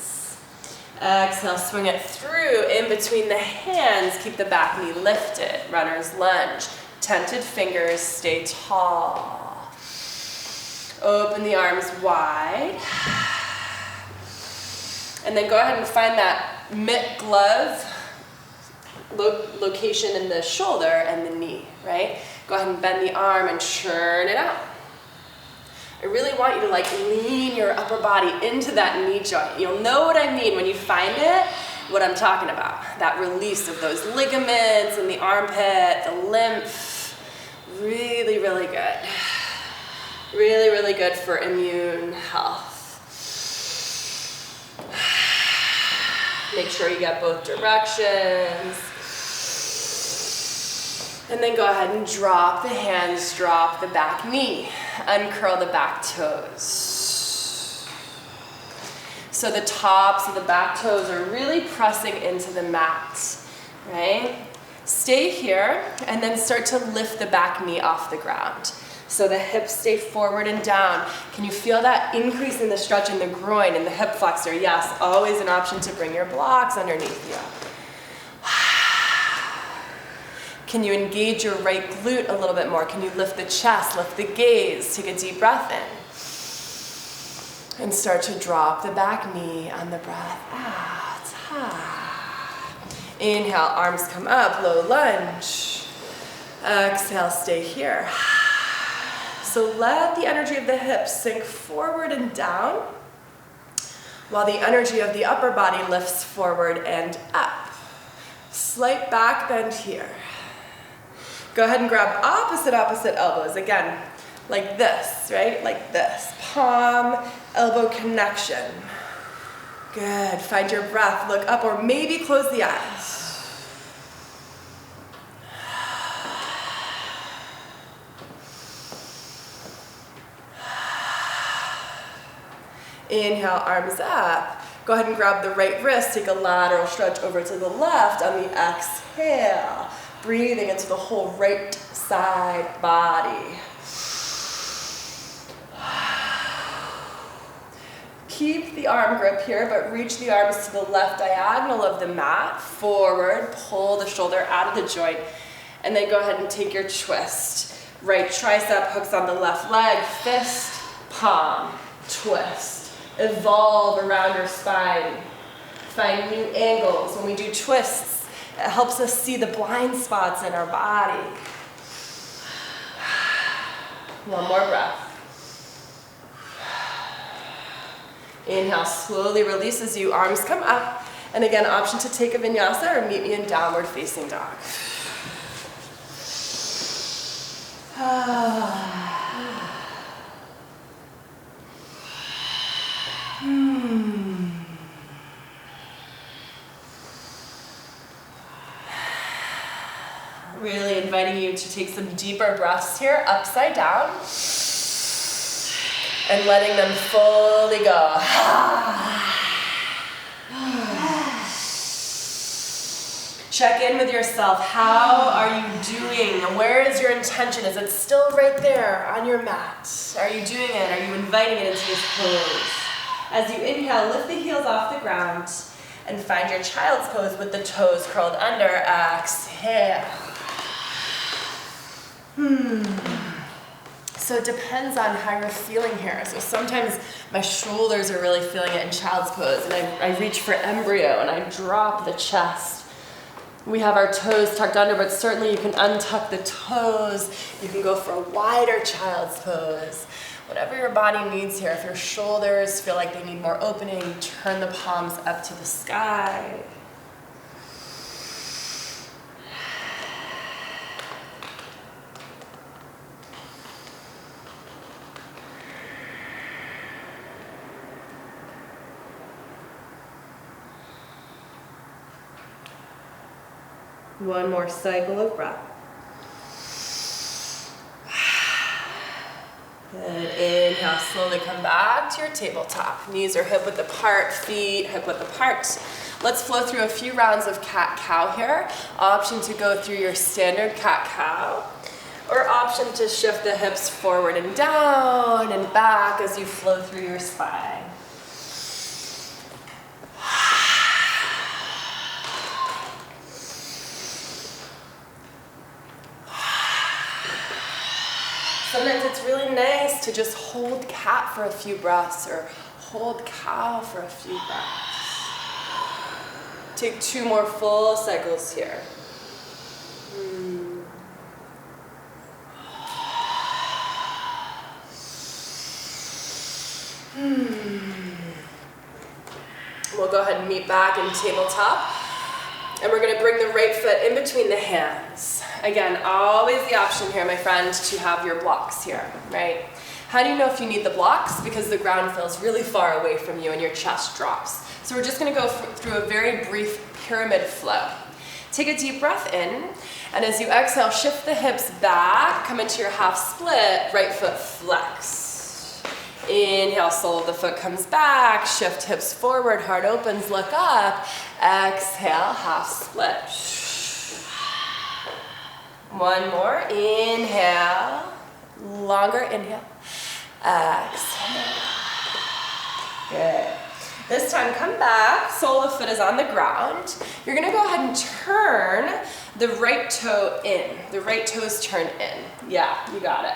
S1: Exhale, swing it through in between the hands. Keep the back knee lifted. Runner's lunge. Tented fingers, stay tall. Open the arms wide. And then go ahead and find that mitt glove location in the shoulder and the knee, right? Go ahead and bend the arm and churn it out. I really want you to lean your upper body into that knee joint. You'll know what I mean when you find it, what I'm talking about. That release of those ligaments in the armpit, the lymph. Really, really good. Really, really good for immune health. Make sure you get both directions. And then go ahead and drop the hands, drop the back knee. Uncurl the back toes. So the tops of the back toes are really pressing into the mat, right? Stay here and then start to lift the back knee off the ground. So the hips stay forward and down. Can you feel that increase in the stretch in the groin and the hip flexor? Yes, always an option to bring your blocks underneath you. Can you engage your right glute a little bit more? Can you lift the chest, lift the gaze? Take a deep breath in. And start to drop the back knee on the breath out. Inhale, arms come up, low lunge. Exhale, stay here. So let the energy of the hips sink forward and down, while the energy of the upper body lifts forward and up. Slight back bend here. Go ahead and grab opposite elbows. Again, like this, right? Like this. Palm, elbow connection. Good. Find your breath. Look up or maybe close the eyes. Inhale, arms up. Go ahead and grab the right wrist. Take a lateral stretch over to the left on the exhale. Breathing into the whole right side body. Keep the arm grip here, but reach the arms to the left diagonal of the mat. Forward, pull the shoulder out of the joint, and then go ahead and take your twist. Right tricep hooks on the left leg, fist, palm, twist. Evolve around your spine. Find new angles. When we do twists, it helps us see the blind spots in our body. One more breath. Inhale, slowly releases you, arms come up. And again, option to take a vinyasa or meet me in downward facing dog. Really inviting you to take some deeper breaths here, upside down. And letting them fully go. Check in with yourself. How are you doing? Where is your intention? Is it still right there on your mat? Are you doing it? Are you inviting it into this pose? As you inhale, lift the heels off the ground and find your child's pose with the toes curled under. Exhale. So it depends on how you're feeling here. So sometimes my shoulders are really feeling it in child's pose, and I reach for embryo and I drop the chest. We have our toes tucked under, but certainly you can untuck the toes. You can go for a wider child's pose. Whatever your body needs here. If your shoulders feel like they need more opening, turn the palms up to the sky. One more cycle of breath. Good. Inhale, slowly come back to your tabletop. Knees are hip width apart, feet hip width apart. Let's flow through a few rounds of cat-cow here. Option to go through your standard cat-cow, or option to shift the hips forward and down and back as you flow through your spine. Sometimes it's really nice to just hold cat for a few breaths or hold cow for a few breaths. Take 2 more full cycles here. We'll go ahead and meet back in tabletop. And we're going to bring the right foot in between the hands. Again, always the option here, my friend, to have your blocks here, right? How do you know if you need the blocks? Because the ground feels really far away from you and your chest drops. So we're just going to go through a very brief pyramid flow. Take a deep breath in, and as you exhale, shift the hips back, come into your half split, right foot flex. Inhale, sole of the foot comes back, shift hips forward, heart opens, look up. Exhale, half split. One more, inhale, longer inhale, exhale. Good. This time, come back, sole of the foot is on the ground. You're gonna go ahead and turn the right toe in. The right toes turn in. Yeah, you got it.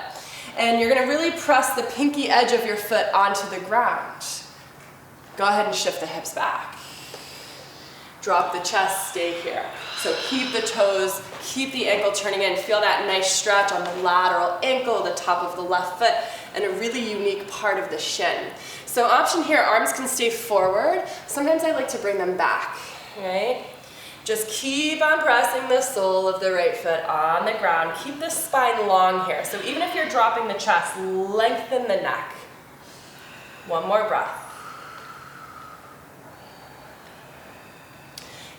S1: And you're gonna really press the pinky edge of your foot onto the ground. Go ahead and shift the hips back. Drop the chest, stay here. So keep the toes, keep the ankle turning in. Feel that nice stretch on the lateral ankle, the top of the left foot, and a really unique part of the shin. So option here, arms can stay forward. Sometimes I like to bring them back, right? Just keep on pressing the sole of the right foot on the ground. Keep the spine long here. So even if you're dropping the chest, lengthen the neck. One more breath.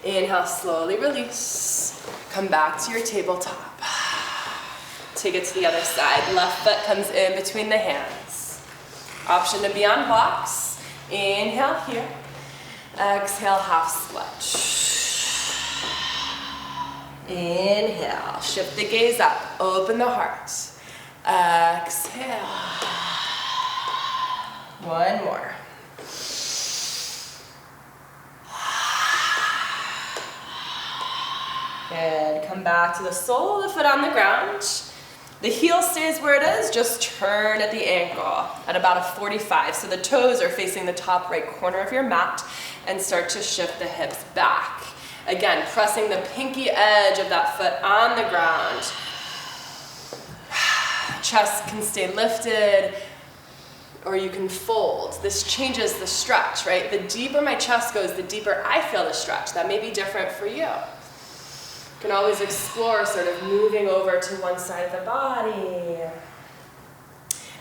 S1: Inhale, slowly release. Come back to your tabletop. Take it to the other side. Left foot comes in between the hands. Option to be on blocks. Inhale here. Exhale, half split. Inhale, shift the gaze up, open the heart. Exhale. One more. Good, come back to the sole of the foot on the ground. The heel stays where it is, just turn at the ankle at about a 45. So the toes are facing the top right corner of your mat and start to shift the hips back. Again, pressing the pinky edge of that foot on the ground. Chest can stay lifted, or you can fold. This changes the stretch, right? The deeper my chest goes, the deeper I feel the stretch. That may be different for you. You can always explore sort of moving over to one side of the body.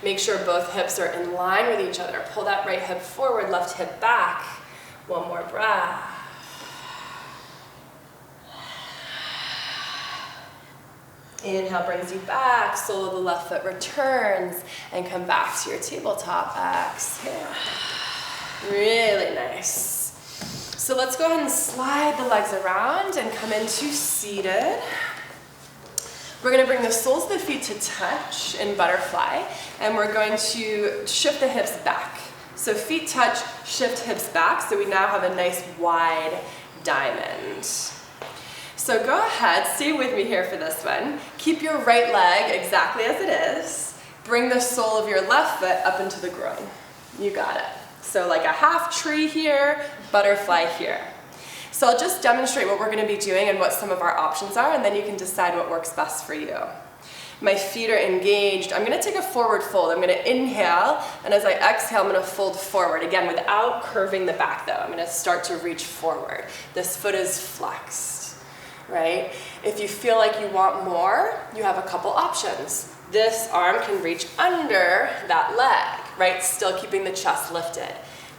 S1: Make sure both hips are in line with each other. Pull that right hip forward, left hip back. One more breath. Inhale brings you back, sole of the left foot returns, and come back to your tabletop. Exhale. Really nice. So let's go ahead and slide the legs around and come into seated. We're going to bring the soles of the feet to touch in butterfly, and we're going to shift the hips back. So feet touch, shift hips back, so we now have a nice wide diamond. So go ahead, stay with me here for this one. Keep your right leg exactly as it is. Bring the sole of your left foot up into the groin. You got it. So like a half tree here, butterfly here. So I'll just demonstrate what we're going to be doing and what some of our options are, and then you can decide what works best for you. My feet are engaged. I'm going to take a forward fold. I'm going to inhale, and as I exhale, I'm going to fold forward. Again, without curving the back though. I'm going to start to reach forward. This foot is flexed. Right? If you feel like you want more, you have a couple options. This arm can reach under that leg, right? Still keeping the chest lifted.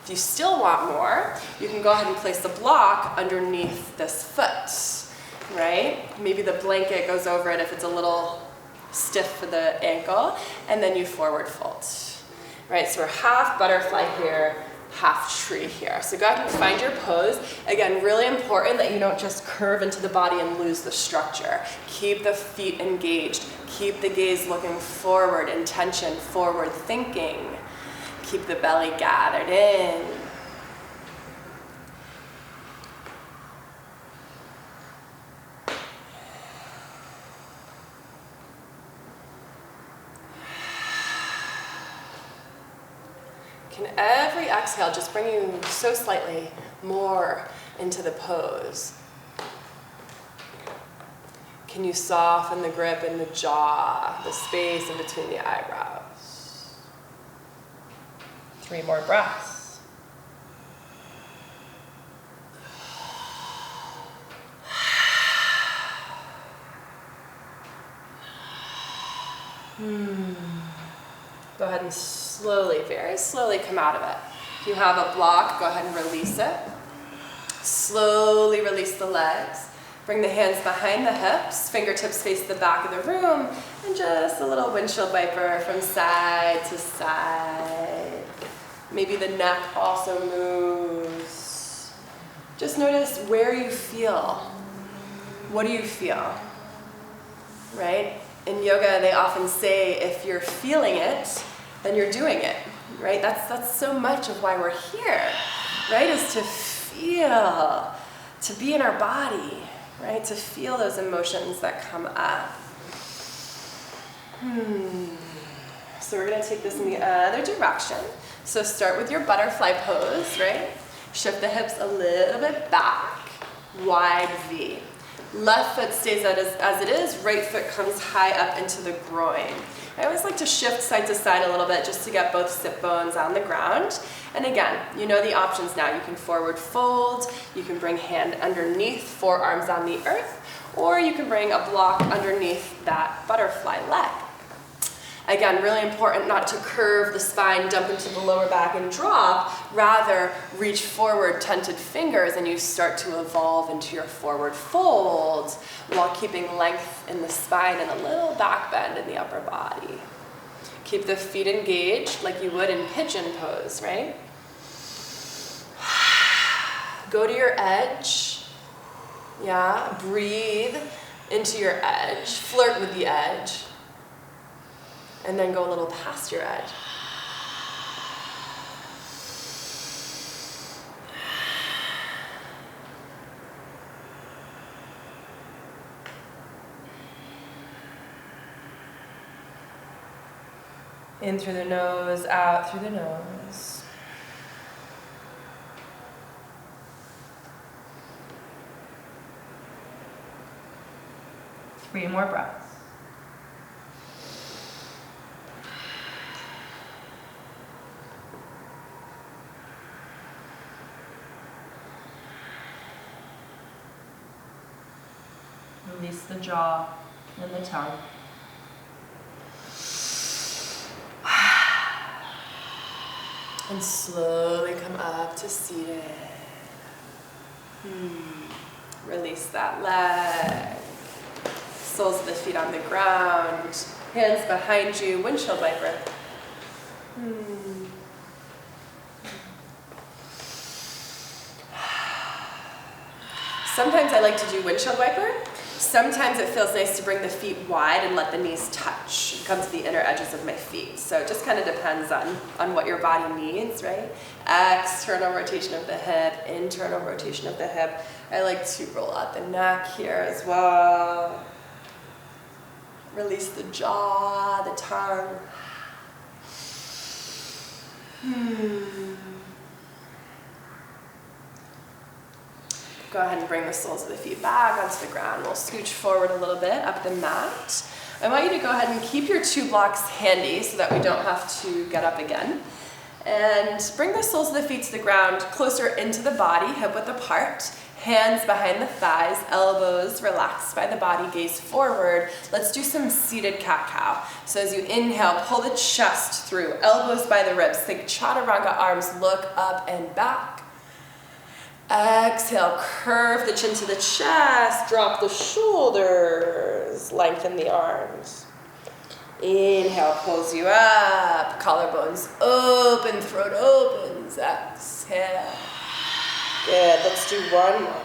S1: If you still want more, you can go ahead and place the block underneath this foot, right? Maybe the blanket goes over it if it's a little stiff for the ankle, and then you forward fold, right? So we're half butterfly here, half tree here. So go ahead and find your pose. Again, really important that you don't just curve into the body and lose the structure. Keep the feet engaged. Keep the gaze looking forward, intention, forward thinking. Keep the belly gathered in. Can every exhale just bring you so slightly more into the pose? Can you soften the grip in the jaw, the space in between the eyebrows? 3 more breaths. Go ahead and slowly, very slowly come out of it. If you have a block, go ahead and release it. Slowly release the legs. Bring the hands behind the hips, fingertips face the back of the room, and just a little windshield wiper from side to side. Maybe the neck also moves. Just notice where you feel. What do you feel? Right? In yoga, they often say if you're feeling it, then you're doing it, right? That's so much of why we're here, right? Is to feel, to be in our body, right? To feel those emotions that come up. So we're going to take this in the other direction. So start with your butterfly pose, right? Shift the hips a little bit back, wide V. Left foot stays as it is, right foot comes high up into the groin. I always like to shift side to side a little bit just to get both sit bones on the ground. And again, you know the options now. You can forward fold, you can bring hand underneath, forearms on the earth, or you can bring a block underneath that butterfly leg. Again, really important not to curve the spine, dump into the lower back and drop, rather reach forward, tented fingers, and you start to evolve into your forward fold while keeping length in the spine and a little back bend in the upper body. Keep the feet engaged like you would in pigeon pose, right? Go to your edge. Yeah, breathe into your edge, flirt with the edge. And then go a little past your edge. In through the nose, out through the nose. Three more breaths. Release the jaw and the tongue. And slowly come up to seated. Release that leg. Soles of the feet on the ground. Hands behind you, windshield wiper. Sometimes I like to do windshield wiper. Sometimes it feels nice to bring the feet wide and let the knees touch, come to the inner edges of my feet. So it just kind of depends on what your body needs, right? External rotation of the hip, internal rotation of the hip. I like to roll out the neck here as well. Release the jaw, the tongue. Go ahead and bring the soles of the feet back onto the ground. We'll scooch forward a little bit up the mat. I want you to go ahead and keep your 2 blocks handy so that we don't have to get up again. And bring the soles of the feet to the ground, closer into the body, hip width apart. Hands behind the thighs, elbows relaxed by the body, gaze forward. Let's do some seated cat-cow. So as you inhale, pull the chest through, elbows by the ribs. Think chaturanga arms, look up and back. Exhale, curve the chin to the chest, drop the shoulders, lengthen the arms. Inhale, pulls you up, collarbones open, throat opens, exhale. Good, let's do one more.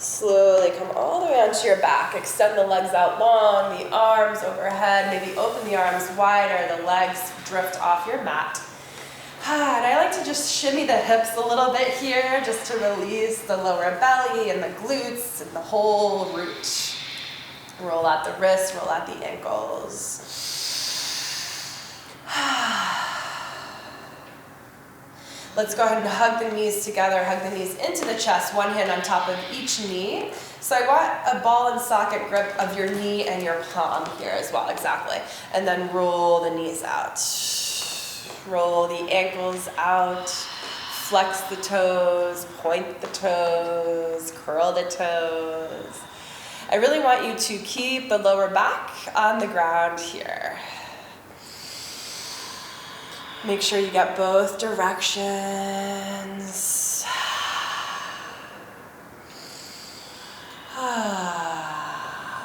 S1: Slowly come all the way onto your back. Extend the legs out long, the arms overhead. Maybe open the arms wider, the legs drift off your mat. And I like to just shimmy the hips a little bit here, just to release the lower belly and the glutes and the whole root. Roll out the wrists, roll out the ankles. Let's go ahead and hug the knees together, hug the knees into the chest, one hand on top of each knee. So I want a ball and socket grip of your knee and your palm here as well, exactly. And then roll the knees out. Roll the ankles out, flex the toes, point the toes, curl the toes. I really want you to keep the lower back on the ground here. Make sure you get both directions.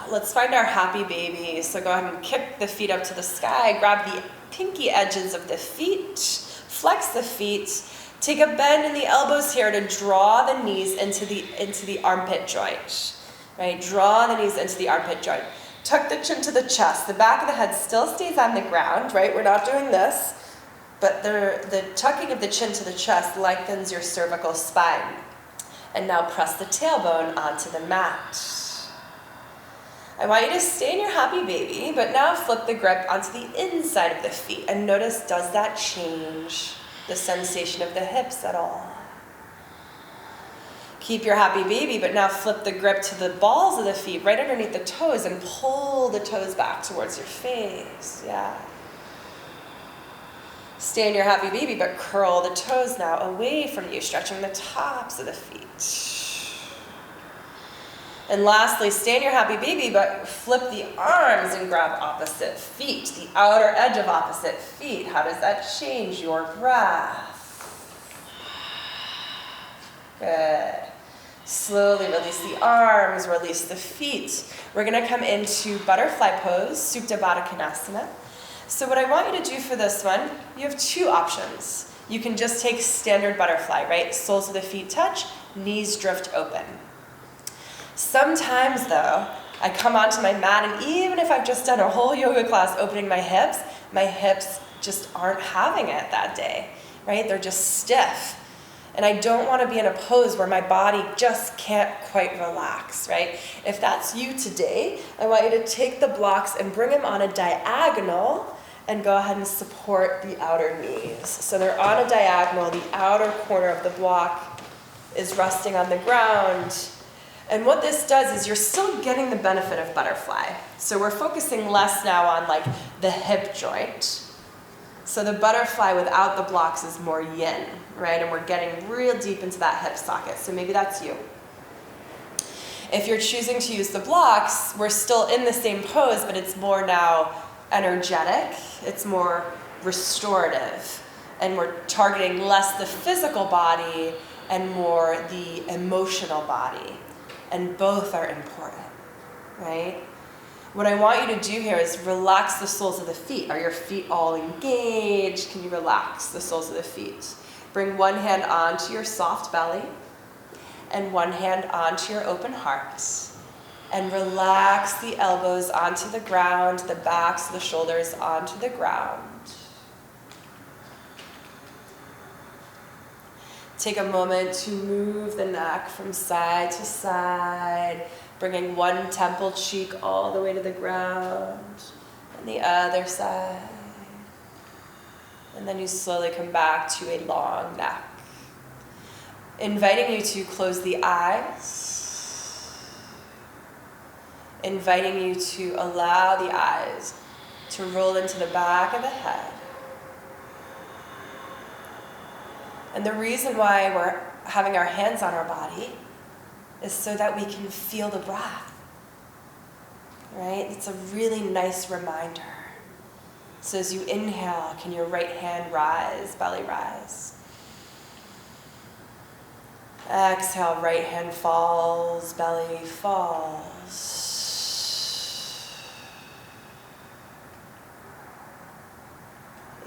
S1: Let's find our happy baby. So go ahead and kick the feet up to the sky. Grab the pinky edges of the feet. Flex the feet. Take a bend in the elbows here to draw the knees into the armpit joint. Right? Draw the knees into the armpit joint. Tuck the chin to the chest. The back of the head still stays on the ground, right? We're not doing this. But the tucking of the chin to the chest lengthens your cervical spine. And now press the tailbone onto the mat. I want you to stay in your happy baby, but now flip the grip onto the inside of the feet. And notice, does that change the sensation of the hips at all? Keep your happy baby, but now flip the grip to the balls of the feet, right underneath the toes, and pull the toes back towards your face. Yeah. Stay in your happy baby, but curl the toes now away from you, stretching the tops of the feet. And lastly, stay in your happy baby, but flip the arms and grab opposite feet, the outer edge of opposite feet. How does that change your breath? Good. Slowly release the arms, release the feet. We're going to come into butterfly pose, Supta Badakanasana. So what I want you to do for this one, you have 2 options. You can just take standard butterfly, right? Soles of the feet touch, knees drift open. Sometimes though, I come onto my mat, and even if I've just done a whole yoga class opening my hips just aren't having it that day, right? They're just stiff. And I don't want to be in a pose where my body just can't quite relax, right? If that's you today, I want you to take the blocks and bring them on a diagonal and go ahead and support the outer knees. So they're on a diagonal, the outer corner of the block is resting on the ground. And what this does is you're still getting the benefit of butterfly. So we're focusing less now on like the hip joint. So the butterfly without the blocks is more yin, right? And we're getting real deep into that hip socket. So maybe that's you. If you're choosing to use the blocks, we're still in the same pose, but it's more now energetic. It's more restorative. And we're targeting less the physical body and more the emotional body. And both are important, right? What I want you to do here is relax the soles of the feet. Are your feet all engaged? Can you relax the soles of the feet? Bring one hand onto your soft belly and one hand onto your open heart. And relax the elbows onto the ground, the backs of the shoulders onto the ground. Take a moment to move the neck from side to side, bringing one temple cheek all the way to the ground, and the other side. And then you slowly come back to a long neck. Inviting you to close the eyes. Inviting you to allow the eyes to roll into the back of the head. And the reason why we're having our hands on our body is so that we can feel the breath, right? It's a really nice reminder. So as you inhale, can your right hand rise, belly rise? Exhale, right hand falls, belly falls.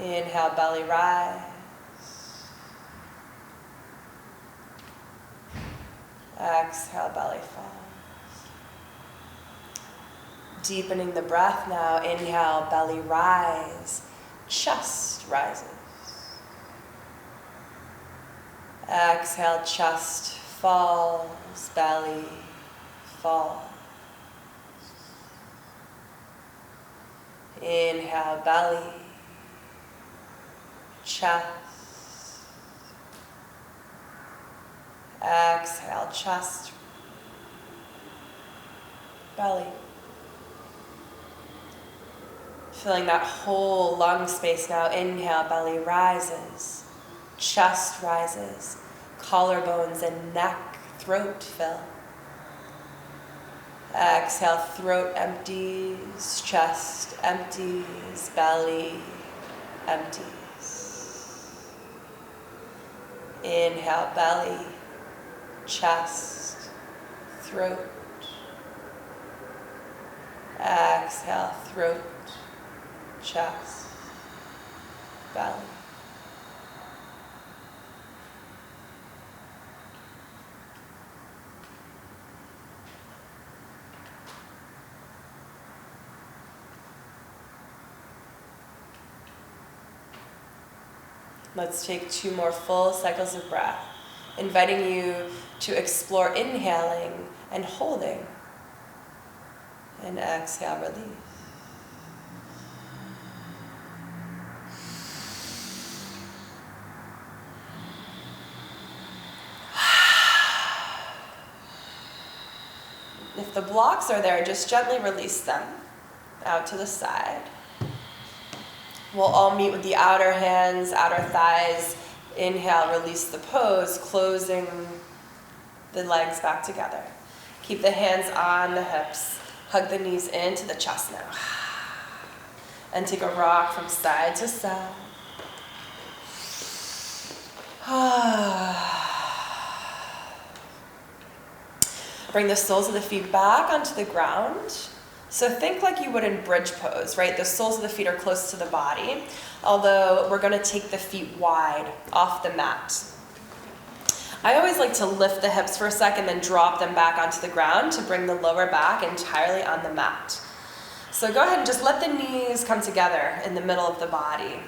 S1: Inhale, belly rise. Exhale, belly falls. Deepening the breath now. Inhale, belly rise. Chest rises. Exhale, chest falls. Belly falls. Inhale, belly. Chest. Exhale, chest, belly. Filling that whole lung space now. Inhale, belly rises, chest rises, collarbones and neck, throat fill. Exhale, throat empties, chest empties, belly empties. Inhale, belly. Chest, throat. Exhale, throat, chest, belly. Let's take 2 more full cycles of breath, inviting you to explore inhaling and holding. And exhale, release. If the blocks are there, just gently release them out to the side. We'll all meet with the outer hands, outer thighs. Inhale, release the pose, closing the legs back together. Keep the hands on the hips. Hug the knees into the chest now. And take a rock from side to side. Bring the soles of the feet back onto the ground. So think like you would in bridge pose, right? The soles of the feet are close to the body, although we're going to take the feet wide off the mat. I always like to lift the hips for a second, then drop them back onto the ground to bring the lower back entirely on the mat. So go ahead and just let the knees come together in the middle of the body.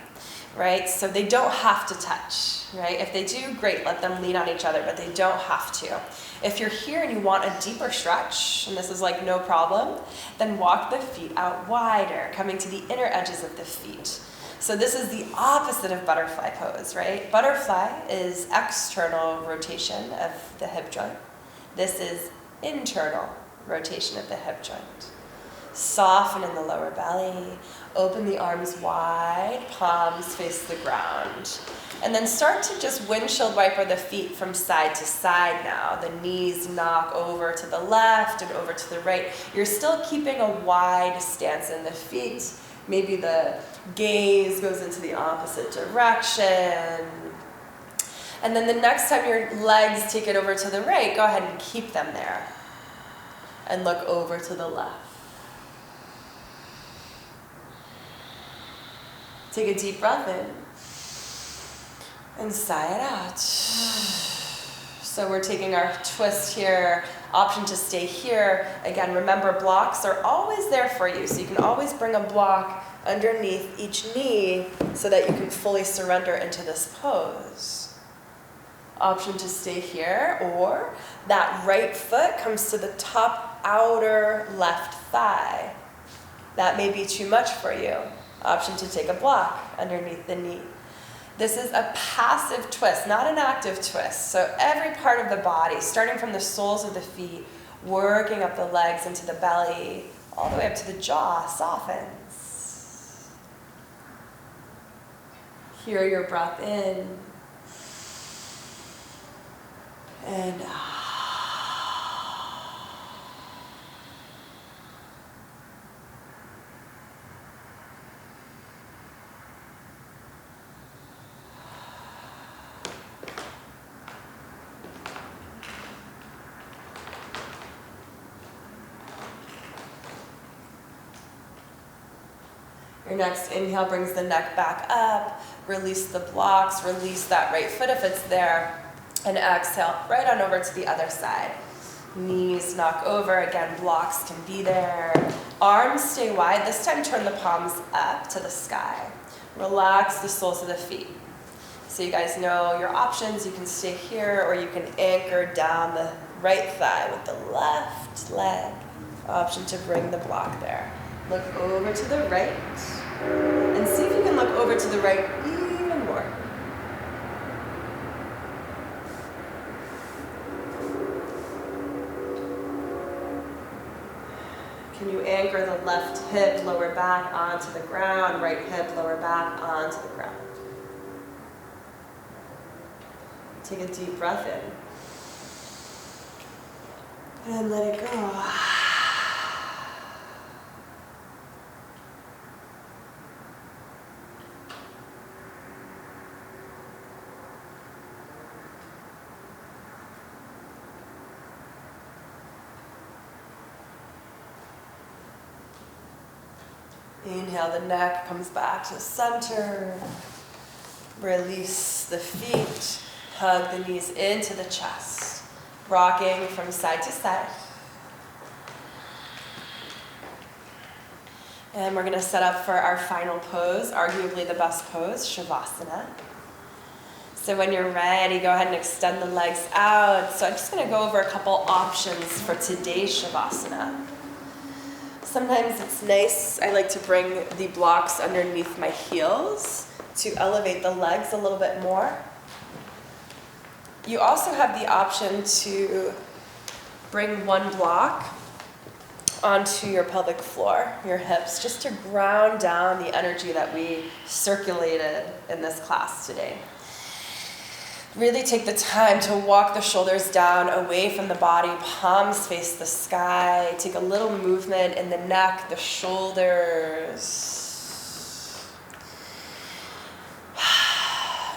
S1: right? So they don't have to touch, right? If they do, great, let them lean on each other, but they don't have to. If you're here and you want a deeper stretch, and this is like no problem, then walk the feet out wider, coming to the inner edges of the feet. So this is the opposite of butterfly pose, right? Butterfly is external rotation of the hip joint. This is internal rotation of the hip joint. Soften in the lower belly, open the arms wide, palms face the ground. And then start to just windshield wiper the feet from side to side now. The knees knock over to the left and over to the right. You're still keeping a wide stance in the feet. Maybe the gaze goes into the opposite direction. And then the next time your legs take it over to the right, go ahead and keep them there. And look over to the left. Take a deep breath in. And sigh it out. So we're taking our twist here, option to stay here. Again, remember blocks are always there for you, so you can always bring a block underneath each knee so that you can fully surrender into this pose. Option to stay here, or that right foot comes to the top outer left thigh. That may be too much for you. Option to take a block underneath the knee. This is a passive twist, not an active twist. So every part of the body, starting from the soles of the feet, working up the legs into the belly, all the way up to the jaw, softens. Hear your breath in and out. Your next inhale brings the neck back up, release the blocks, release that right foot if it's there, and exhale right on over to the other side. Knees knock over, again, blocks can be there. Arms stay wide, this time turn the palms up to the sky. Relax the soles of the feet. So you guys know your options, you can stay here or you can anchor down the right thigh with the left leg. Option to bring the block there. Look over to the right, and see if you can look over to the right even more. Can you anchor the left hip, lower back onto the ground, right hip, lower back onto the ground? Take a deep breath in, and let it go. Inhale, the neck comes back to the center. Release the feet. Hug the knees into the chest. Rocking from side to side. And we're going to set up for our final pose, arguably the best pose, Shavasana. So when you're ready, go ahead and extend the legs out. So I'm just going to go over a couple options for today's Shavasana. Sometimes it's nice, I like to bring the blocks underneath my heels to elevate the legs a little bit more. You also have the option to bring one block onto your pelvic floor, your hips, just to ground down the energy that we circulated in this class today. Really take the time to walk the shoulders down away from the body, palms face the sky. Take a little movement in the neck, the shoulders.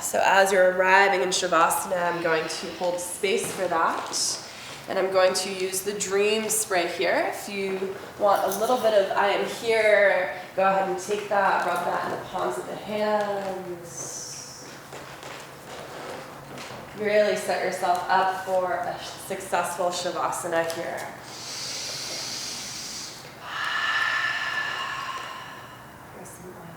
S1: So as you're arriving in Shavasana, I'm going to hold space for that. And I'm going to use the dream spray here. If you want a little bit of I am here, go ahead and take that, rub that in the palms of the hands. Really set yourself up for a successful Shavasana here. Here's some oil.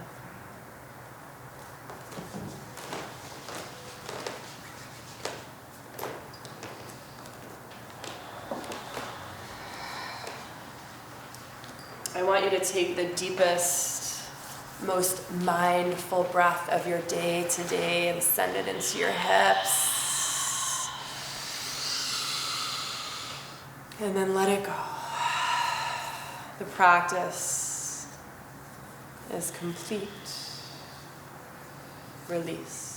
S1: want you to take the deepest, most mindful breath of your day today and send it into your hips. And then let it go. The practice is complete. Release.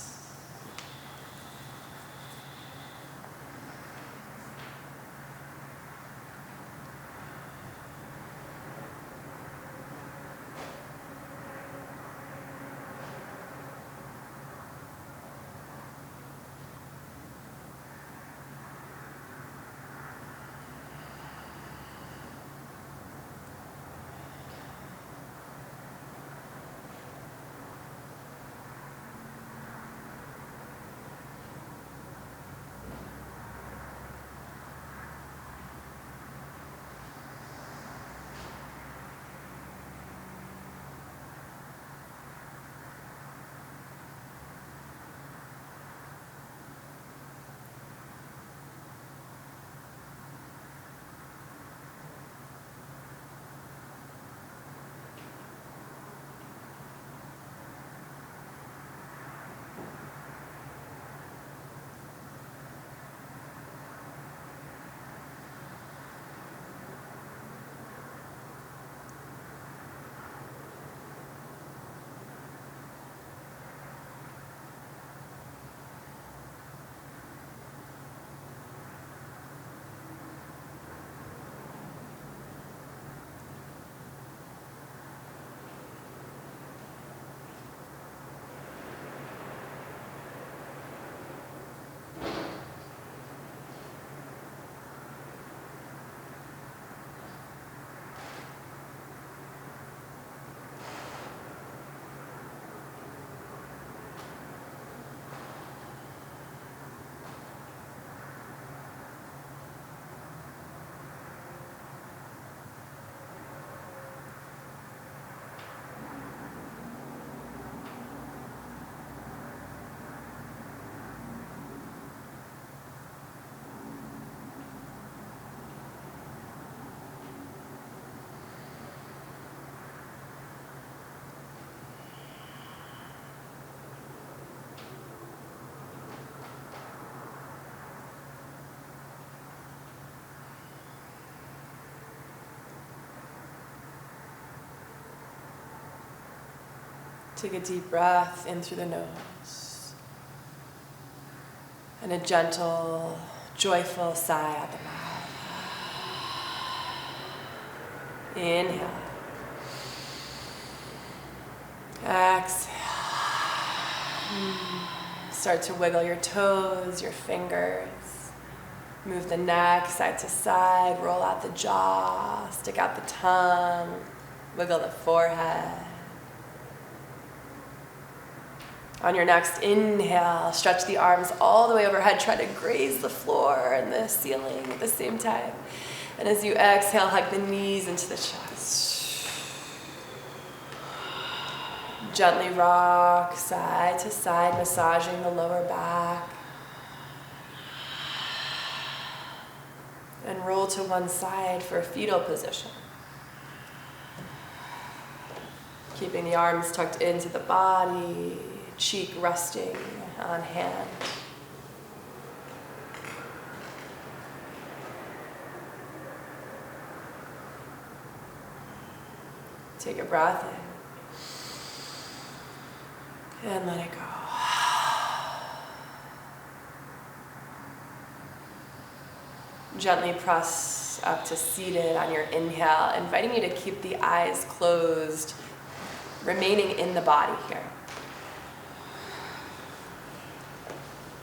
S1: Take a deep breath in through the nose. And a gentle, joyful sigh out the mouth. Inhale. Exhale. Start to wiggle your toes, your fingers. Move the neck side to side, roll out the jaw, stick out the tongue, wiggle the forehead. On your next inhale, stretch the arms all the way overhead. Try to graze the floor and the ceiling at the same time. And as you exhale, hug the knees into the chest. Gently rock side to side, massaging the lower back. And roll to one side for a fetal position. Keeping the arms tucked into the body. Cheek resting on hand. Take a breath in and let it go. Gently press up to seated on your inhale, inviting you to keep the eyes closed, remaining in the body here.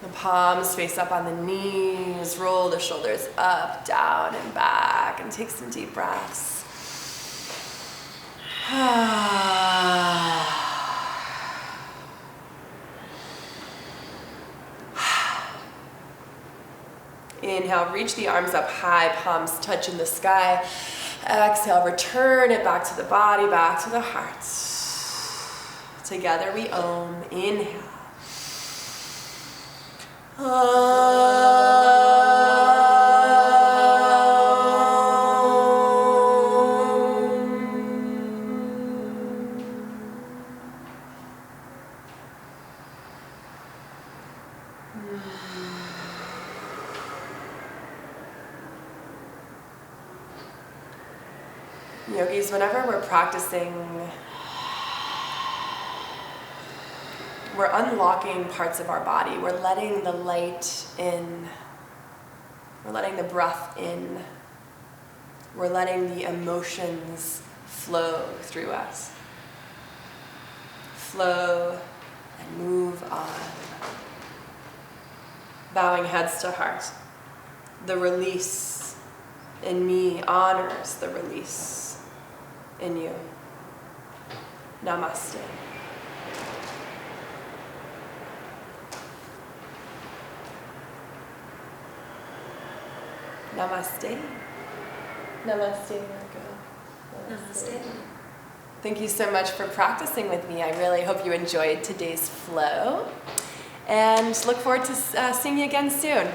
S1: The palms face up on the knees, roll the shoulders up, down, and back, and take some deep breaths. Inhale, reach the arms up high, palms touching the sky. Exhale, return it back to the body, back to the heart. Together we Om. Inhale. Yogis, whenever we're practicing, we're unlocking parts of our body. We're letting the light in. We're letting the breath in. We're letting the emotions flow through us. Flow and move on. Bowing heads to heart. The release in me honors the release in you. Namaste. Namaste. Namaste, Margo.
S2: Namaste.
S1: Thank you so much for practicing with me. I really hope you enjoyed today's flow and look forward to seeing you again soon.